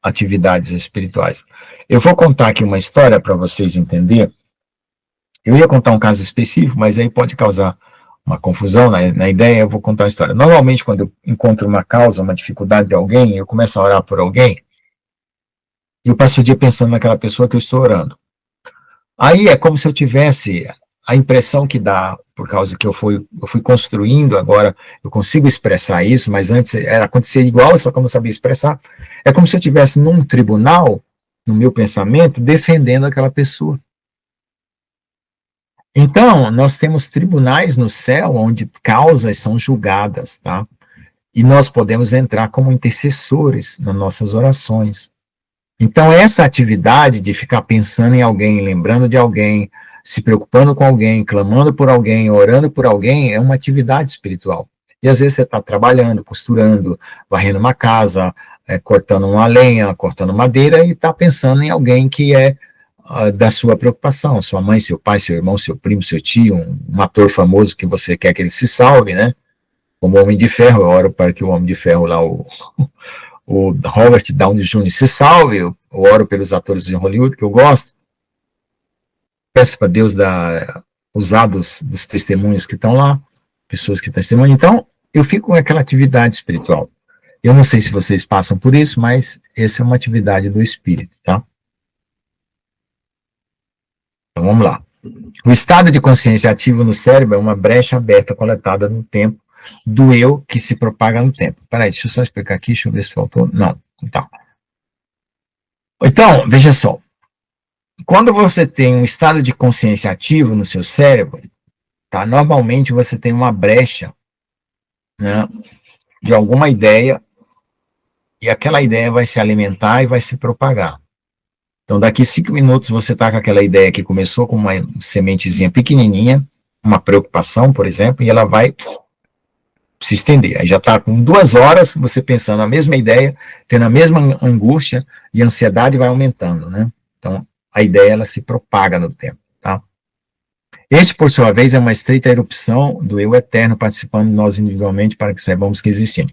atividades espirituais. Eu vou contar aqui uma história para vocês entenderem. Eu ia contar um caso específico, mas aí pode causar uma confusão na ideia. Eu vou contar uma história. Normalmente, quando eu encontro uma causa, uma dificuldade de alguém, eu começo a orar por alguém, e eu passo o dia pensando naquela pessoa que eu estou orando. Aí é como se eu tivesse a impressão que dá, por causa que eu fui construindo, agora eu consigo expressar isso, mas antes acontecia igual, só que eu não sabia expressar. É como se eu estivesse num tribunal, no meu pensamento, defendendo aquela pessoa. Então, nós temos tribunais no céu, onde causas são julgadas, tá? E nós podemos entrar como intercessores nas nossas orações. Então, essa atividade de ficar pensando em alguém, lembrando de alguém, se preocupando com alguém, clamando por alguém, orando por alguém, é uma atividade espiritual. E às vezes você está trabalhando, costurando, varrendo uma casa, cortando uma lenha, cortando madeira, e está pensando em alguém que é da sua preocupação, sua mãe, seu pai, seu irmão, seu primo, seu tio, um ator famoso que você quer que ele se salve, né? Como o Homem de Ferro, eu oro para que o Homem de Ferro lá, o Robert Downey Jr. se salve, eu oro pelos atores de Hollywood que eu gosto, peço para Deus usar dos testemunhos que estão lá, pessoas que testemunham. Então, eu fico com aquela atividade espiritual. Eu não sei se vocês passam por isso, mas essa é uma atividade do espírito, tá? Então, vamos lá. O estado de consciência ativo no cérebro é uma brecha aberta coletada no tempo do eu que se propaga no tempo. Peraí, deixa eu só explicar aqui, deixa eu ver se faltou. Não, tá. Então, veja só. Quando você tem um estado de consciência ativo no seu cérebro, tá, normalmente você tem uma brecha, né, de alguma ideia, e aquela ideia vai se alimentar e vai se propagar. Então, daqui 5 minutos você está com aquela ideia que começou com uma sementezinha pequenininha, uma preocupação, por exemplo, e ela vai se estender. Aí já está com 2 horas você pensando a mesma ideia, tendo a mesma angústia, e a ansiedade vai aumentando, né? Então, a ideia, ela se propaga no tempo, tá? Este, por sua vez, é uma estreita erupção do eu eterno participando de nós individualmente para que saibamos que existimos.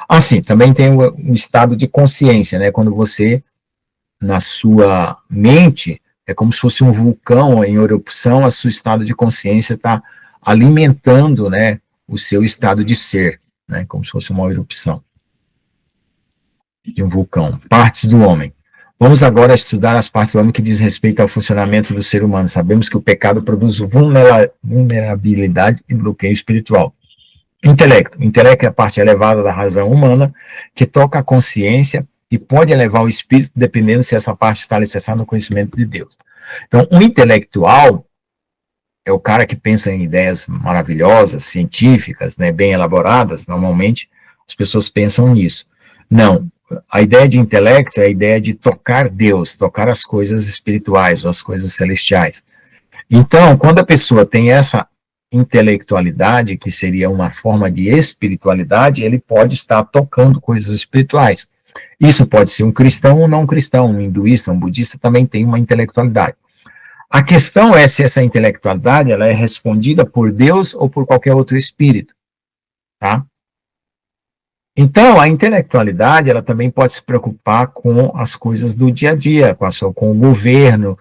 Assim, também tem um estado de consciência, né? Quando você, na sua mente, é como se fosse um vulcão em erupção, a seu estado de consciência está alimentando, né, o seu estado de ser, né, como se fosse uma erupção de um vulcão. Partes do homem. Vamos agora estudar as partes do homem que diz respeito ao funcionamento do ser humano. Sabemos que o pecado produz vulnerabilidade e bloqueio espiritual. Intelecto. Intelecto é a parte elevada da razão humana que toca a consciência e pode elevar o espírito, dependendo se essa parte está alicerçada no conhecimento de Deus. Então, o intelectual é o cara que pensa em ideias maravilhosas, científicas, né, bem elaboradas. Normalmente, as pessoas pensam nisso. Não, a ideia de intelecto é a ideia de tocar Deus, tocar as coisas espirituais ou as coisas celestiais. Então, quando a pessoa tem essa intelectualidade, que seria uma forma de espiritualidade, ele pode estar tocando coisas espirituais. Isso pode ser um cristão ou não um cristão, um hinduísta, um budista também tem uma intelectualidade. A questão é se essa intelectualidade ela é respondida por Deus ou por qualquer outro espírito, tá? Então, a intelectualidade, ela também pode se preocupar com as coisas do dia a dia, com o governo,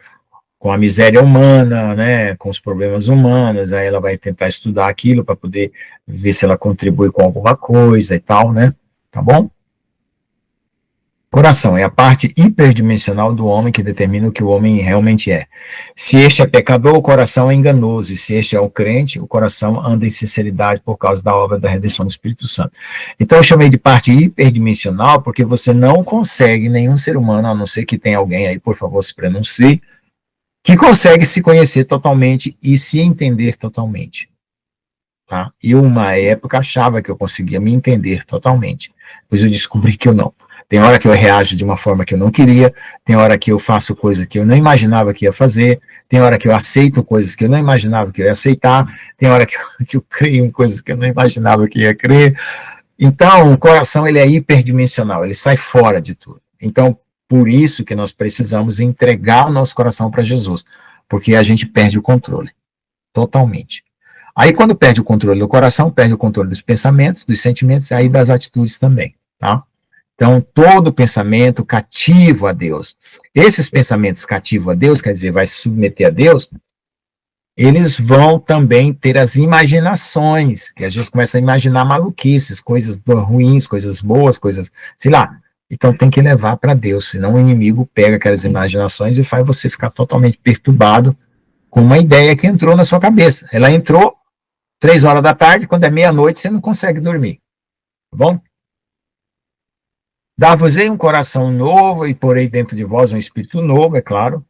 com a miséria humana, né, com os problemas humanos, aí ela vai tentar estudar aquilo para poder ver se ela contribui com alguma coisa e tal, né, tá bom? Coração é a parte hiperdimensional do homem que determina o que o homem realmente é. Se este é pecador, o coração é enganoso, e se este é o crente, o coração anda em sinceridade por causa da obra da redenção do Espírito Santo. Então eu chamei de parte hiperdimensional porque você não consegue, nenhum ser humano, a não ser que tenha alguém aí, por favor, se pronuncie, que consegue se conhecer totalmente e se entender totalmente. Tá? E uma época achava que eu conseguia me entender totalmente, pois eu descobri que eu não. Tem hora que eu reajo de uma forma que eu não queria, tem hora que eu faço coisas que eu não imaginava que ia fazer, tem hora que eu aceito coisas que eu não imaginava que eu ia aceitar, tem hora que eu creio em coisas que eu não imaginava que ia crer. Então, o coração ele é hiperdimensional, ele sai fora de tudo. Então, por isso que nós precisamos entregar o nosso coração para Jesus, porque a gente perde o controle, totalmente. Aí, quando perde o controle do coração, perde o controle dos pensamentos, dos sentimentos e aí das atitudes também, tá? Então, todo pensamento cativo a Deus. Esses pensamentos cativos a Deus, quer dizer, vai se submeter a Deus, eles vão também ter as imaginações, que a gente começa a imaginar maluquices, coisas ruins, coisas boas, coisas, sei lá. Então, tem que levar para Deus, senão o inimigo pega aquelas imaginações e faz você ficar totalmente perturbado com uma ideia que entrou na sua cabeça. Ela entrou 3 horas da tarde, quando é meia-noite, você não consegue dormir. Tá bom? Dar-vos-ei um coração novo e porei dentro de vós um espírito novo, é claro.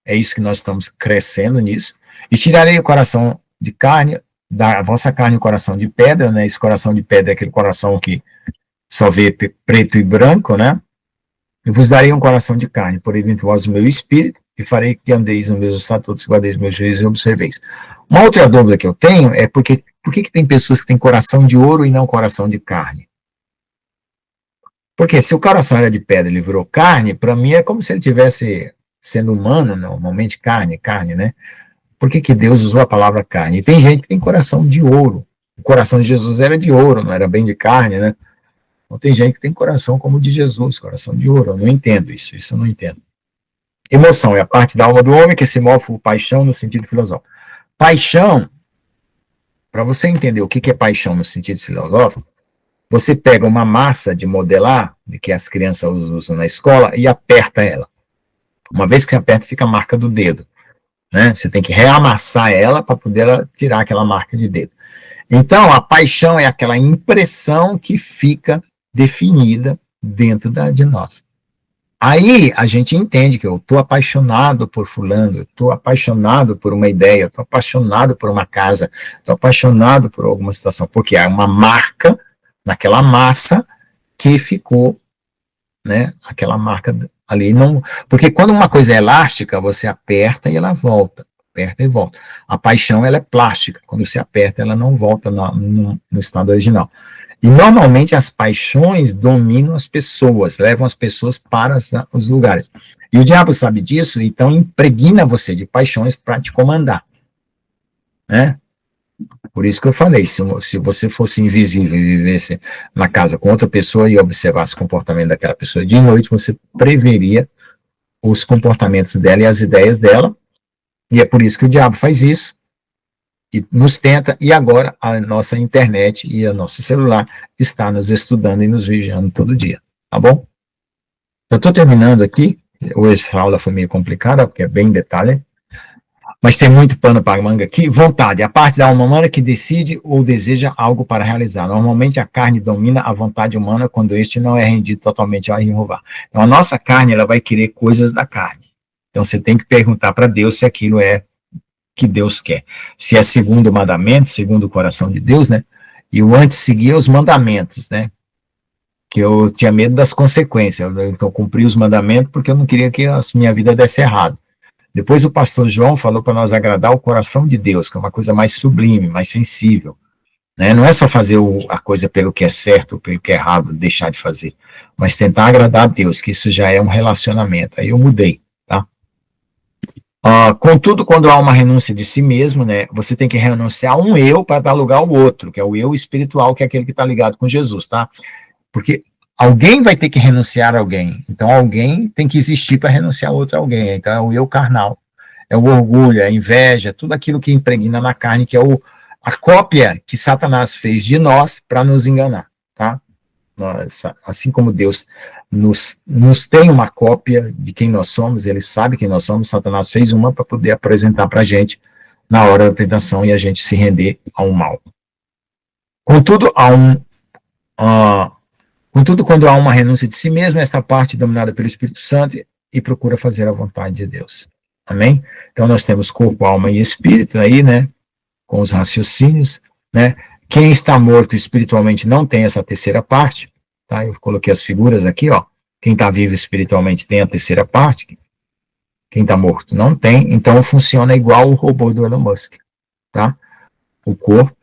É isso que nós estamos crescendo nisso. E tirarei o coração de carne, da vossa carne o coração de pedra, né? Esse coração de pedra é aquele coração que só vê preto e branco, né? E vos darei um coração de carne, porei dentro de vós o meu espírito, e farei que andeis nos meus estatutos, guardeis os meus juízos e observeis. Uma outra dúvida que eu tenho é por que tem pessoas que têm coração de ouro e não coração de carne? Porque se o coração era de pedra e ele virou carne, para mim é como se ele tivesse sendo humano, normalmente carne, né? Por que Deus usou a palavra carne? E tem gente que tem coração de ouro. O coração de Jesus era de ouro, não era bem de carne, né? Então tem gente que tem coração como o de Jesus, coração de ouro. Eu não entendo isso eu não entendo. Emoção é a parte da alma do homem que se move por paixão no sentido filosófico. Paixão, para você entender o que é paixão no sentido filosófico, você pega uma massa de modelar, que as crianças usam na escola, e aperta ela. Uma vez que você aperta, fica a marca do dedo. Né? Você tem que reamassar ela para poder tirar aquela marca de dedo. Então, a paixão é aquela impressão que fica definida dentro de nós. Aí a gente entende que eu estou apaixonado por fulano, eu estou apaixonado por uma ideia, estou apaixonado por uma casa, estou apaixonado por alguma situação, porque há uma marca naquela massa que ficou, né, aquela marca ali. Não, porque quando uma coisa é elástica, você aperta e ela volta, aperta e volta. A paixão, ela é plástica, quando você aperta, ela não volta no estado original. E normalmente as paixões dominam as pessoas, levam as pessoas para os lugares. E o diabo sabe disso, então impregna você de paixões para te comandar, né? Por isso que eu falei, se você fosse invisível e vivesse na casa com outra pessoa e observasse o comportamento daquela pessoa de noite, você preveria os comportamentos dela e as ideias dela, e é por isso que o diabo faz isso, e nos tenta, e agora a nossa internet e o nosso celular está nos estudando e nos vigiando todo dia, tá bom? Eu estou terminando aqui, hoje essa aula foi meio complicada, porque é bem detalhe, mas tem muito pano para manga aqui. Vontade, a parte da alma humana que decide ou deseja algo para realizar. Normalmente a carne domina a vontade humana quando este não é rendido totalmente ao Jeová. Então a nossa carne, ela vai querer coisas da carne. Então você tem que perguntar para Deus se aquilo é que Deus quer. Se é segundo o mandamento, segundo o coração de Deus, né? E o antes seguia os mandamentos, né? Que eu tinha medo das consequências. Então eu cumpri os mandamentos porque eu não queria que a minha vida desse errado. Depois o pastor João falou para nós agradar o coração de Deus, que é uma coisa mais sublime, mais sensível. Né? Não é só fazer a coisa pelo que é certo ou pelo que é errado, deixar de fazer, mas tentar agradar a Deus, que isso já é um relacionamento. Aí eu mudei, tá? Contudo, quando há uma renúncia de si mesmo, né, você tem que renunciar a um eu para dar lugar ao outro, que é o eu espiritual, que é aquele que está ligado com Jesus, tá? Porque alguém vai ter que renunciar a alguém, então alguém tem que existir para renunciar a outro alguém, então é o eu carnal, é o orgulho, é a inveja, tudo aquilo que impregna na carne, que é a cópia que Satanás fez de nós para nos enganar, tá? Assim como Deus nos tem uma cópia de quem nós somos, ele sabe quem nós somos, Satanás fez uma para poder apresentar para a gente na hora da tentação e a gente se render ao mal. Contudo, quando há uma renúncia de si mesmo, esta parte é dominada pelo Espírito Santo e procura fazer a vontade de Deus. Amém? Então nós temos corpo, alma e espírito aí, né? Com os raciocínios, né? Quem está morto espiritualmente não tem essa terceira parte, tá? Eu coloquei as figuras aqui, ó. Quem está vivo espiritualmente tem a terceira parte, quem está morto não tem, então funciona igual o robô do Elon Musk, tá? O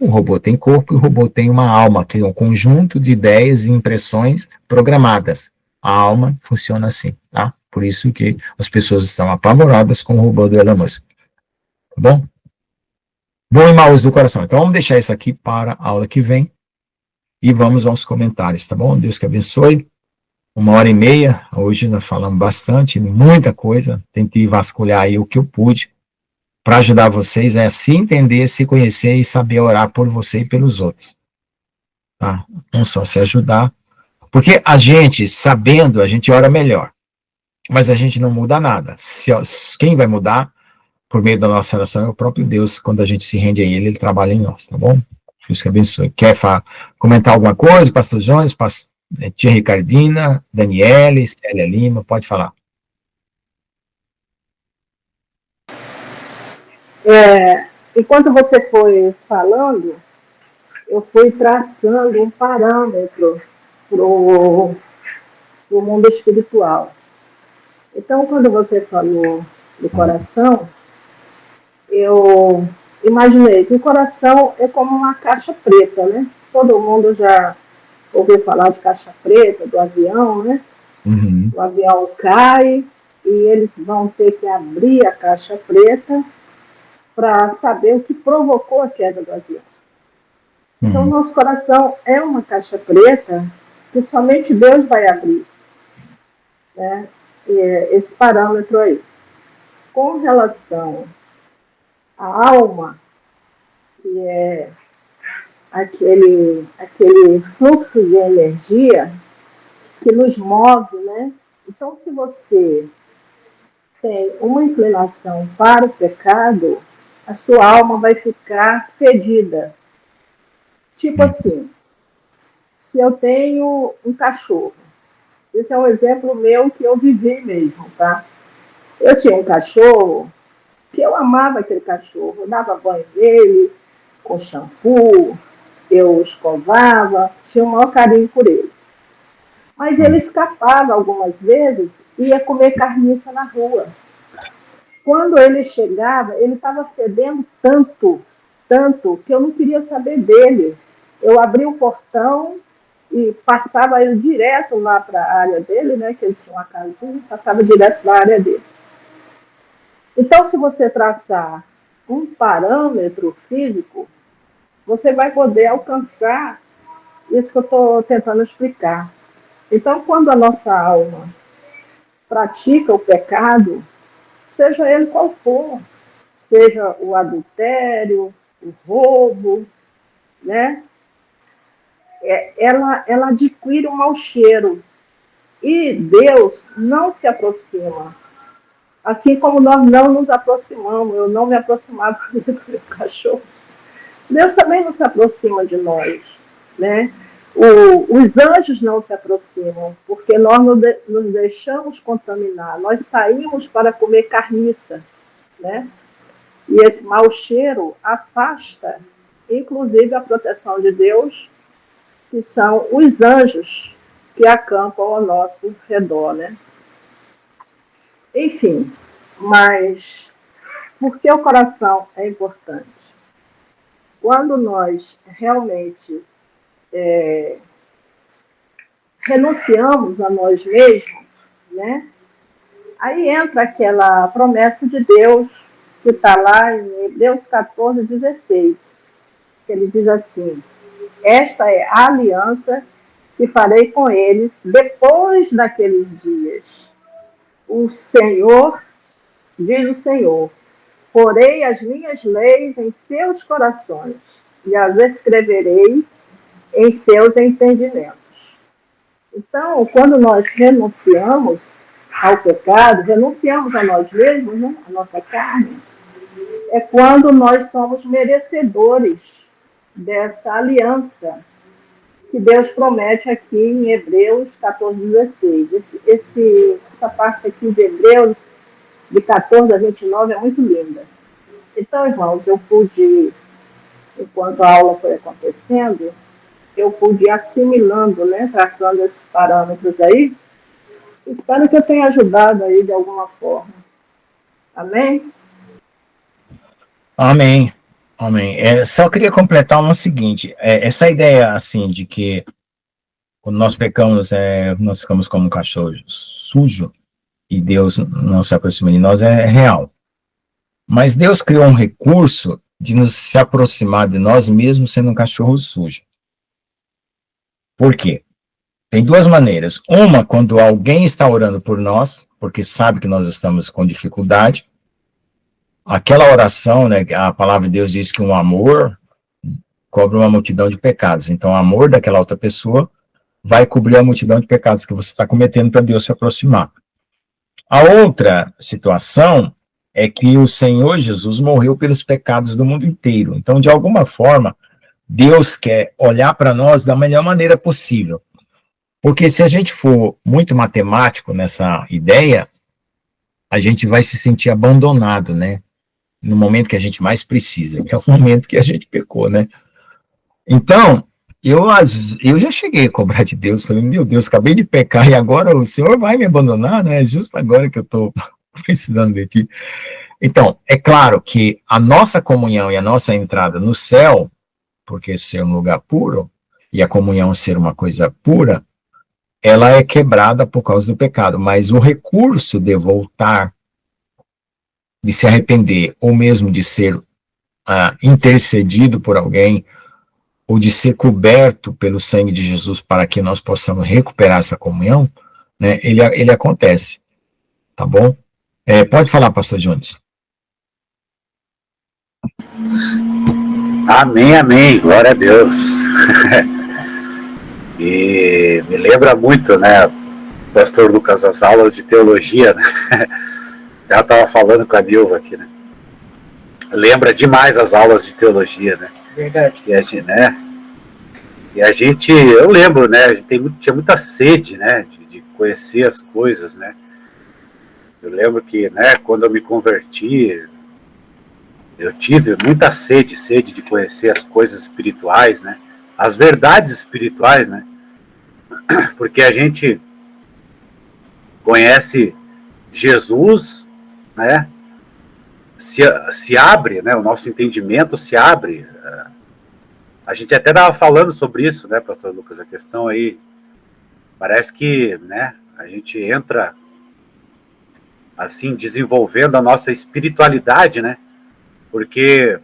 robô tem corpo e o robô tem uma alma, que é um conjunto de ideias e impressões programadas. A alma funciona assim, tá? Por isso que as pessoas estão apavoradas com o robô do Elon Musk, tá bom? Bom e mau uso do coração. Então, vamos deixar isso aqui para a aula que vem e vamos aos comentários, tá bom? Deus que abençoe. 1h30, hoje nós falamos bastante, muita coisa. Tentei vasculhar aí o que eu pude para ajudar vocês a se entender, se conhecer e saber orar por você e pelos outros. Tá? Não só se ajudar. Porque a gente, sabendo, a gente ora melhor. Mas a gente não muda nada. Quem vai mudar por meio da nossa oração é o próprio Deus. Quando a gente se rende a Ele, Ele trabalha em nós, tá bom? Deus que abençoe. Quer comentar alguma coisa, pastor Jones, tia Ricardina, Daniele, Célia Lima, pode falar. Enquanto você foi falando, eu fui traçando um parâmetro para o mundo espiritual. Então, quando você falou do coração, eu imaginei que o coração é como uma caixa preta, né? Todo mundo já ouviu falar de caixa preta, do avião, né? Uhum. O avião cai e eles vão ter que abrir a caixa preta para saber o que provocou a queda do avião. Então, o nosso coração é uma caixa preta que somente Deus vai abrir, né? Esse parâmetro aí. Com relação à alma, que é aquele fluxo de energia que nos move, né? Então, se você tem uma inclinação para o pecado, a sua alma vai ficar fedida. Tipo assim, se eu tenho um cachorro, esse é um exemplo meu que eu vivi mesmo, tá? Eu tinha um cachorro que eu amava aquele cachorro, eu dava banho nele com shampoo, eu escovava, tinha o maior carinho por ele. Mas ele escapava algumas vezes e ia comer carniça na rua. Quando ele chegava, ele estava fedendo tanto, que eu não queria saber dele. Eu abria o portão e passava ele direto lá para a área dele, né, que ele tinha uma casinha, passava direto para a área dele. Então, se você traçar um parâmetro físico, você vai poder alcançar isso que eu estou tentando explicar. Então, quando a nossa alma pratica o pecado, seja ele qual for, seja o adultério, o roubo, né? Ela adquire um mau cheiro. E Deus não se aproxima. Assim como nós não nos aproximamos, eu não me aproximava do meu cachorro. Deus também não se aproxima de nós, né? Os anjos não se aproximam, porque nós nos deixamos contaminar. Nós saímos para comer carniça, né? E esse mau cheiro afasta, inclusive, a proteção de Deus, que são os anjos que acampam ao nosso redor, né? Enfim, Mas por que o coração é importante? Quando nós realmente renunciamos a nós mesmos, né? Aí entra aquela promessa de Deus que está lá em Hebreus 14:16, que ele diz assim: esta é a aliança que farei com eles depois daqueles dias. O Senhor, diz o Senhor, porei as minhas leis em seus corações e as escreverei em seus entendimentos. Então, quando nós renunciamos ao pecado, renunciamos a nós mesmos, né, a nossa carne, é quando nós somos merecedores dessa aliança que Deus promete aqui em Hebreus 14:16. Essa parte aqui de Hebreus, de 14 a 29, é muito linda. Então, irmãos, eu pude, enquanto a aula foi acontecendo, eu pude ir assimilando, né, traçando esses parâmetros aí. Espero que eu tenha ajudado aí de alguma forma. Amém? Amém. Amém. Só queria completar uma seguinte, essa ideia, assim, de que quando nós pecamos, nós ficamos como um cachorro sujo e Deus não se aproxima de nós, é real. Mas Deus criou um recurso de nos se aproximar de nós mesmo sendo um cachorro sujo. Por quê? Tem duas maneiras. Uma, quando alguém está orando por nós, porque sabe que nós estamos com dificuldade, aquela oração, né, a palavra de Deus diz que um amor cobre uma multidão de pecados. Então, o amor daquela outra pessoa vai cobrir a multidão de pecados que você está cometendo para Deus se aproximar. A outra situação é que o Senhor Jesus morreu pelos pecados do mundo inteiro. Então, de alguma forma, Deus quer olhar para nós da melhor maneira possível. Porque se a gente for muito matemático nessa ideia, a gente vai se sentir abandonado, né? No momento que a gente mais precisa, que é o momento que a gente pecou, né? Então, eu já cheguei a cobrar de Deus, falei, meu Deus, acabei de pecar e agora o Senhor vai me abandonar, né? Justo agora que eu estou precisando de ti. Então, é claro que a nossa comunhão e a nossa entrada no céu, porque ser um lugar puro, e a comunhão ser uma coisa pura, ela é quebrada por causa do pecado, mas o recurso de voltar, de se arrepender, ou mesmo de ser intercedido por alguém, ou de ser coberto pelo sangue de Jesus para que nós possamos recuperar essa comunhão, né, ele acontece, tá bom? Pode falar, pastor Jones. Amém, amém, glória a Deus. E me lembra muito, né, pastor Lucas, as aulas de teologia, né? Ela estava falando com a Nilva aqui, né? Lembra demais as aulas de teologia, né? Verdade. E a gente, eu lembro, né, a gente tinha muita sede, né, de conhecer as coisas, né? Eu lembro que, né, quando eu me converti, eu tive muita sede de conhecer as coisas espirituais, né? As verdades espirituais, né? Porque a gente conhece Jesus, né? Se abre, né? O nosso entendimento se abre. A gente até estava falando sobre isso, né, pastor Lucas? A questão aí, parece que, né, a gente entra, assim, desenvolvendo a nossa espiritualidade, né? Porque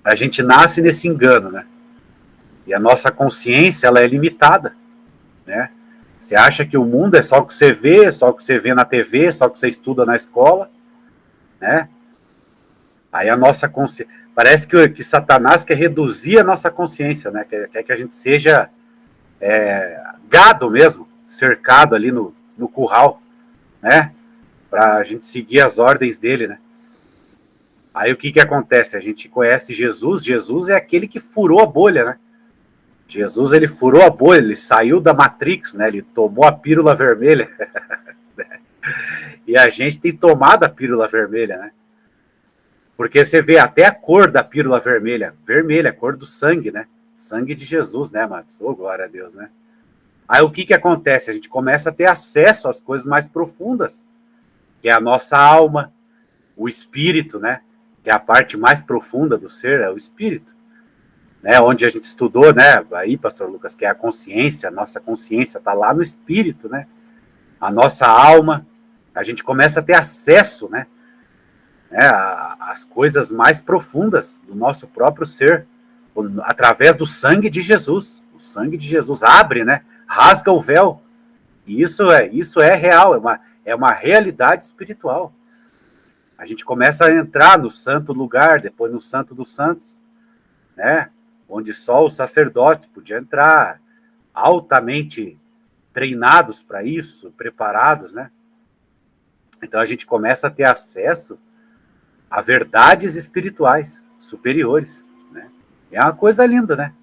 a gente nasce nesse engano, né? E a nossa consciência, ela é limitada, né? Você acha que o mundo é só o que você vê, só o que você vê na TV, só o que você estuda na escola, né? Aí a nossa consciência... Parece que Satanás quer reduzir a nossa consciência, né? Quer que a gente seja gado mesmo, cercado ali no curral, né? Para a gente seguir as ordens dele, né? Aí o que acontece? A gente conhece Jesus, Jesus é aquele que furou a bolha, né? Jesus, ele furou a bolha, ele saiu da Matrix, né? Ele tomou a pílula vermelha. E a gente tem tomado a pílula vermelha, né? Porque você vê até a cor da pílula vermelha, a cor do sangue, né? Sangue de Jesus, né, Matos? Oh, glória a Deus, né? Aí o que acontece? A gente começa a ter acesso às coisas mais profundas, que é a nossa alma, o espírito, né? Que é a parte mais profunda do ser, é o espírito, né? Onde a gente estudou, né? Aí, pastor Lucas, que é a consciência, a nossa consciência está lá no espírito, né? A nossa alma, a gente começa a ter acesso, né? As coisas mais profundas do nosso próprio ser, através do sangue de Jesus. O sangue de Jesus abre, né? Rasga o véu. E isso é real, é uma realidade espiritual. A gente começa a entrar no santo lugar, depois no santo dos santos, né? Onde só os sacerdotes podiam entrar, altamente treinados para isso, preparados, né? Então a gente começa a ter acesso a verdades espirituais superiores, né? É uma coisa linda, né?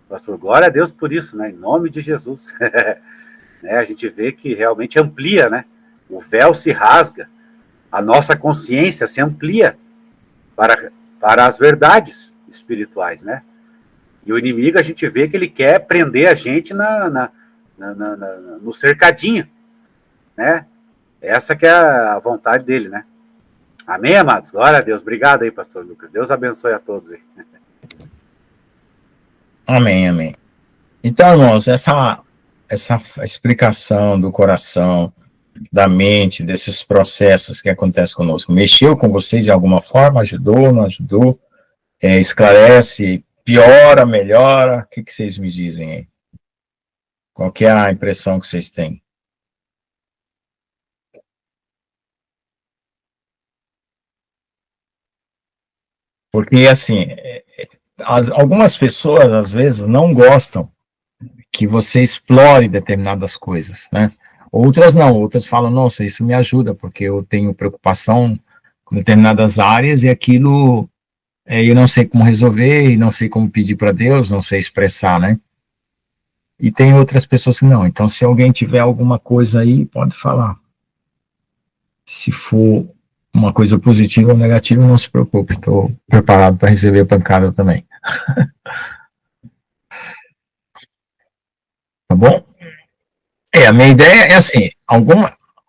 Pastor, glória a Deus por isso, né? Em nome de Jesus. Né? A gente vê que realmente amplia, né? O véu se rasga, a nossa consciência se amplia para as verdades espirituais, né? E o inimigo, a gente vê que ele quer prender a gente no cercadinho, né? Essa que é a vontade dele, né? Amém, amados? Glória a Deus. Obrigado aí, pastor Lucas. Deus abençoe a todos aí. Amém, amém. Então, irmãos, essa explicação do coração, da mente, desses processos que acontecem conosco, mexeu com vocês de alguma forma? Ajudou, não ajudou? Esclarece, piora, melhora? O que vocês me dizem aí? Qual que é a impressão que vocês têm? Porque, assim, algumas pessoas, às vezes, não gostam que você explore determinadas coisas, né? Outras não, outras falam, nossa, isso me ajuda, porque eu tenho preocupação com determinadas áreas e aquilo eu não sei como resolver, e não sei como pedir para Deus, não sei expressar, né? E tem outras pessoas que não. Então, se alguém tiver alguma coisa aí, pode falar. Se for uma coisa positiva ou negativa, não se preocupe, estou preparado para receber a pancada também. Tá bom? A minha ideia é assim,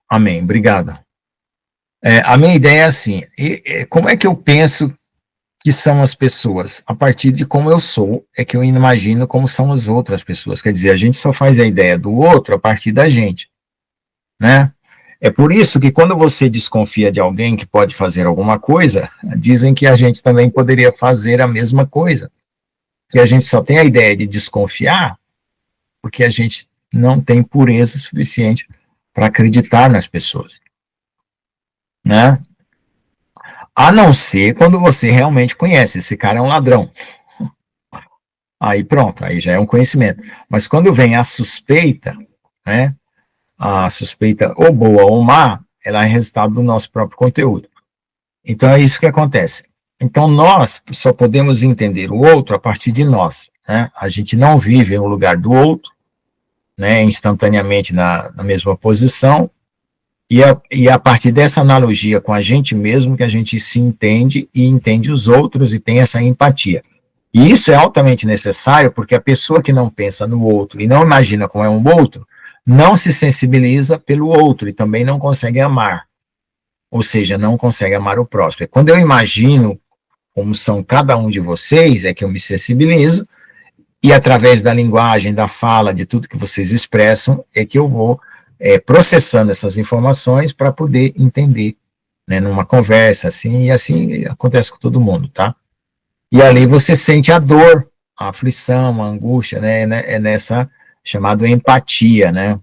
Amém, obrigado. A minha ideia é assim, como é que eu penso que são as pessoas? A partir de como eu sou, é que eu imagino como são as outras pessoas. Quer dizer, a gente só faz a ideia do outro a partir da gente, né? É por isso que quando você desconfia de alguém que pode fazer alguma coisa, dizem que a gente também poderia fazer a mesma coisa. Que a gente só tem a ideia de desconfiar porque a gente não tem pureza suficiente para acreditar nas pessoas, né? A não ser quando você realmente conhece, esse cara é um ladrão. Aí pronto, aí já é um conhecimento. Mas quando vem a suspeita, né? A suspeita ou boa ou má, ela é resultado do nosso próprio conteúdo. Então é isso que acontece. Então nós só podemos entender o outro a partir de nós, né? A gente não vive no lugar do outro, né? Instantaneamente na mesma posição, e a partir dessa analogia com a gente mesmo que a gente se entende e entende os outros e tem essa empatia. E isso é altamente necessário porque a pessoa que não pensa no outro e não imagina como é um outro, não se sensibiliza pelo outro e também não consegue amar. Ou seja, não consegue amar o próximo. Quando eu imagino como são cada um de vocês, é que eu me sensibilizo e através da linguagem, da fala, de tudo que vocês expressam, é que eu vou processando essas informações para poder entender, né, numa conversa, assim, e assim acontece com todo mundo, tá? E ali você sente a dor, a aflição, a angústia, né, é nessa chamada empatia, né,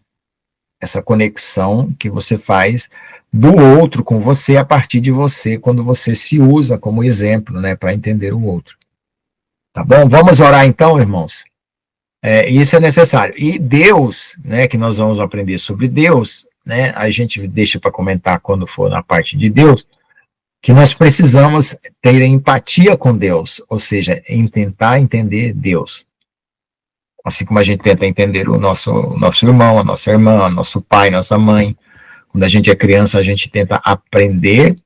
essa conexão que você faz do outro com você a partir de você, quando você se usa como exemplo, né, para entender o outro. Tá bom? Vamos orar então, irmãos? Isso é necessário. E Deus, né, que nós vamos aprender sobre Deus, né, a gente deixa para comentar quando for na parte de Deus, que nós precisamos ter empatia com Deus, ou seja, em tentar entender Deus. Assim como a gente tenta entender o nosso irmão, a nossa irmã, nosso pai, nossa mãe. Quando a gente é criança, a gente tenta aprender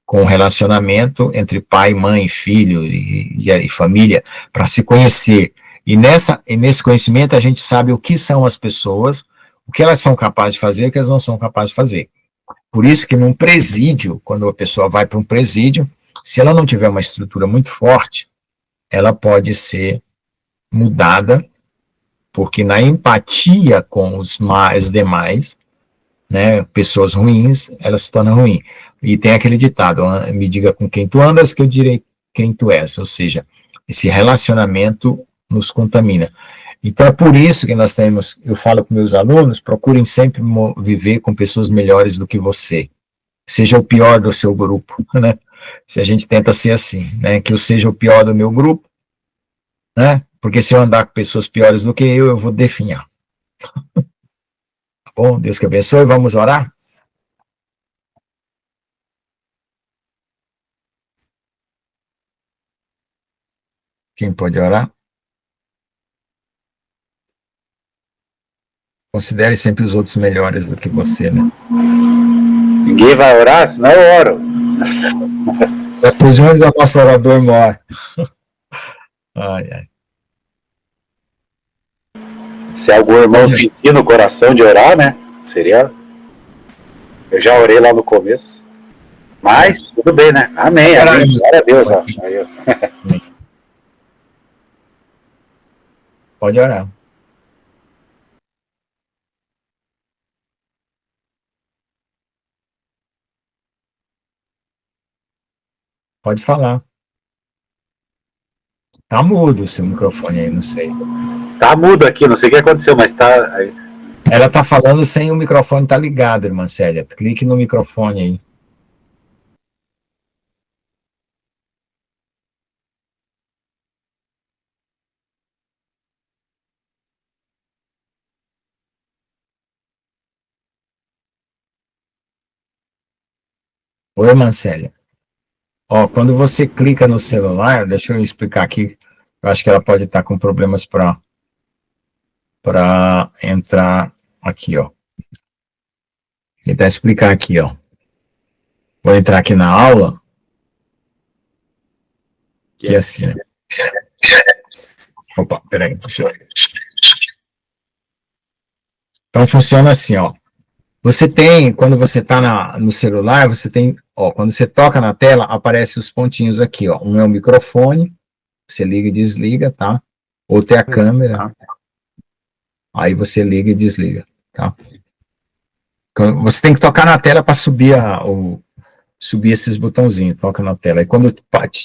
com o relacionamento entre pai, mãe, filho e família, para se conhecer. E nesse conhecimento a gente sabe o que são as pessoas, o que elas são capazes de fazer e o que elas não são capazes de fazer. Por isso que num presídio, quando a pessoa vai para um presídio, se ela não tiver uma estrutura muito forte, ela pode ser mudada, porque na empatia com os demais, né, pessoas ruins, ela se torna ruim. E tem aquele ditado, me diga com quem tu andas, que eu direi quem tu és. Ou seja, esse relacionamento nos contamina. Então é por isso que nós temos, eu falo para meus alunos, procurem sempre viver com pessoas melhores do que você. Seja o pior do seu grupo, né? Se a gente tenta ser assim, né? Que eu seja o pior do meu grupo, né? Porque se eu andar com pessoas piores do que eu vou definhar. Tá bom? Deus que abençoe. Vamos orar? Quem pode orar? Considere sempre os outros melhores do que você, né? Ninguém vai orar, senão eu oro. Das prisões o nosso orador mora. Ai, ai. Se algum irmão sentir no coração de orar, né? Seria. Eu já orei lá no começo. Mas, tudo bem, né? Amém. Amém. Glória a Deus. Ó. Pode orar. Pode falar. Tá mudo o seu microfone aí, não sei. Tá mudo aqui, não sei o que aconteceu, mas tá. Ela tá falando sem o microfone tá ligado, irmã Célia. Clique no microfone aí. Oi, irmã Célia. Ó, quando você clica no celular, deixa eu explicar aqui. Eu acho que ela pode estar com problemas para entrar aqui, ó. Vou tentar explicar aqui, ó. Vou entrar aqui na aula. Que é assim, né? Opa, peraí, deixa eu... Então funciona assim, ó. Você tem, quando você está no celular, você tem, ó, quando você toca na tela, aparece os pontinhos aqui, ó. Um é o microfone, você liga e desliga, tá? Outro é a câmera. Aí você liga e desliga, tá? Você tem que tocar na tela para subir esses botãozinhos, toca na tela. E quando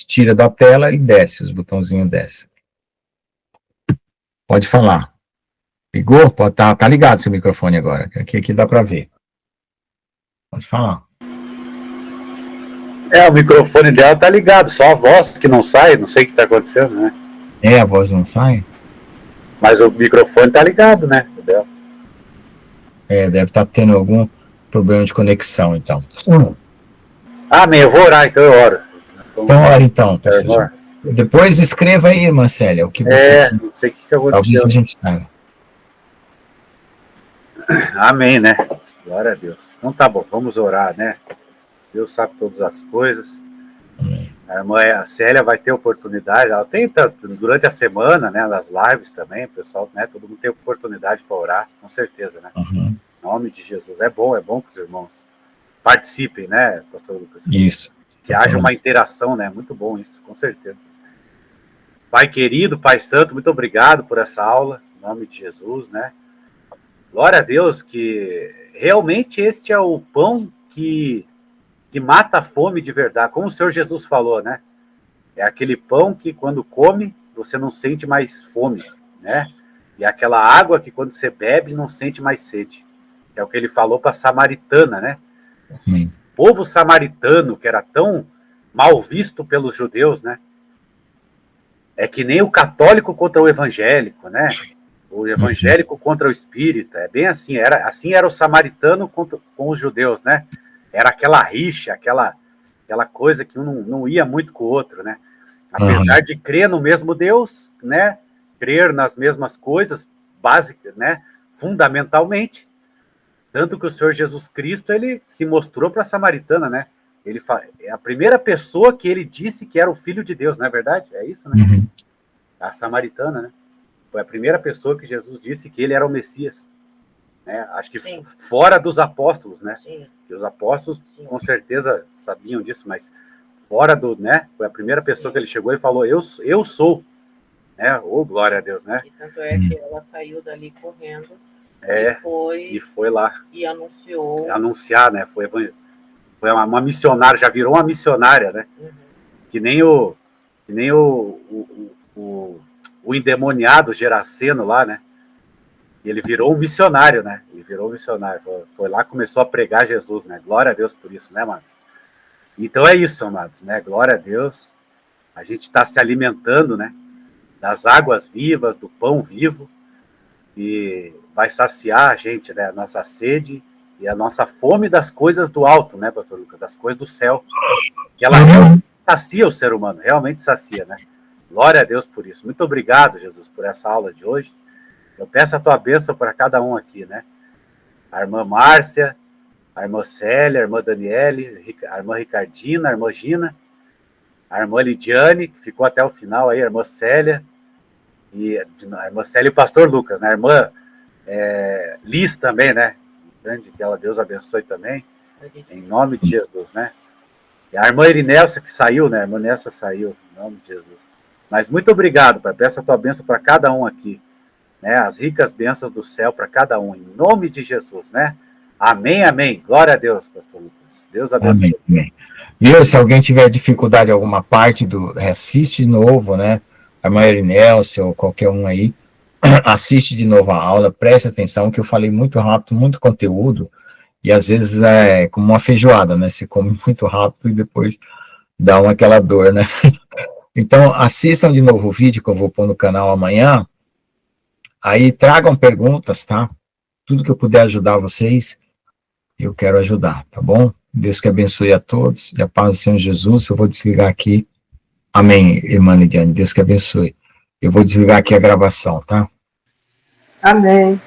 tira da tela, ele desce, os botãozinhos descem. Pode falar. Ligou? Pode tá ligado seu microfone agora, que aqui dá para ver. Pode falar. O microfone dela tá ligado, só a voz que não sai, não sei o que tá acontecendo, né? A voz não sai? Mas o microfone tá ligado, né? Entendeu? Deve estar tendo algum problema de conexão, então. Amém, eu vou orar, então eu oro. Então, ora então. Depois escreva aí, irmã Célia, o que você... não sei o que aconteceu. Talvez a gente saiba. Amém, né? Glória a Deus. Então tá bom, vamos orar, né? Deus sabe todas as coisas. Amém. A irmã Célia vai ter oportunidade, ela tenta durante a semana, né, nas lives também, pessoal, né, todo mundo tem oportunidade para orar, com certeza, né? Uhum. Em nome de Jesus. É bom que os irmãos participem, né, pastor Lucas? Isso. Que haja uma interação, né? Muito bom isso, com certeza. Pai querido, Pai Santo, muito obrigado por essa aula, em nome de Jesus, né? Glória a Deus que realmente este é o pão que mata a fome de verdade, como o Senhor Jesus falou, né? É aquele pão que quando come, você não sente mais fome, né? E aquela água que quando você bebe, não sente mais sede. É o que ele falou para a samaritana, né? Amém. O povo samaritano, que era tão mal visto pelos judeus, né? É que nem o católico contra o evangélico, né? O evangélico contra o espírita. É bem assim, assim era o samaritano com os judeus, né? Era aquela rixa, aquela coisa que um não ia muito com o outro, né? Apesar de crer no mesmo Deus, né? Crer nas mesmas coisas básicas, né? Fundamentalmente. Tanto que o Senhor Jesus Cristo, ele se mostrou para a samaritana, né? É a primeira pessoa que ele disse que era o Filho de Deus, não é verdade? É isso, né? Uhum. A samaritana, né? Foi a primeira pessoa que Jesus disse que ele era o Messias. né? Acho que Sim. fora dos apóstolos, né? Sim. Que os apóstolos Sim. com certeza sabiam disso, mas fora do, né? Foi a primeira pessoa Sim. que ele chegou e falou, eu sou, né? Oh, glória a Deus, né? E tanto é que ela saiu dali correndo e foi lá e anunciou. Anunciar, né? Foi uma missionária, já virou uma missionária, né? Uhum. Que nem o endemoniado Geraseno lá, né? E ele virou um missionário, né? Foi lá, começou a pregar Jesus, né? Glória a Deus por isso, né, amados? Então é isso, amados, né? Glória a Deus. A gente está se alimentando, né? Das águas vivas, do pão vivo, e vai saciar a gente, né? A nossa sede e a nossa fome das coisas do alto, né, pastor Lucas? Das coisas do céu. Que ela realmente sacia o ser humano, realmente sacia, né? Glória a Deus por isso. Muito obrigado, Jesus, por essa aula de hoje. Eu peço a tua bênção para cada um aqui, né? A irmã Márcia, a irmã Célia, a irmã Daniele, a irmã Ricardina, a irmã Gina, a irmã Lidiane, que ficou até o final aí, a irmã Célia, e a irmã Célia e o pastor Lucas, né? A irmã Liz também, né? Grande, que ela, Deus abençoe também, em nome de Jesus, né? E a irmã Irinelsa que saiu, né? A irmã Nessa saiu, em nome de Jesus. Mas muito obrigado, Pai. Peço a tua bênção para cada um aqui, né? As ricas bênçãos do céu para cada um, em nome de Jesus, né? Amém, amém. Glória a Deus, pastor Lucas. Deus abençoe. Amém. Viu? Se alguém tiver dificuldade em alguma parte assiste de novo, né? A Maria Nelson ou qualquer um aí, assiste de novo a aula, preste atenção, que eu falei muito rápido, muito conteúdo, e às vezes é como uma feijoada, né? Se come muito rápido e depois dá aquela dor, né? Então, assistam de novo o vídeo que eu vou pôr no canal amanhã, aí tragam perguntas, tá? Tudo que eu puder ajudar vocês, eu quero ajudar, tá bom? Deus que abençoe a todos, e a paz do Senhor Jesus. Eu vou desligar aqui. Amém, irmã Lidiane, Deus que abençoe. Eu vou desligar aqui a gravação, tá? Amém.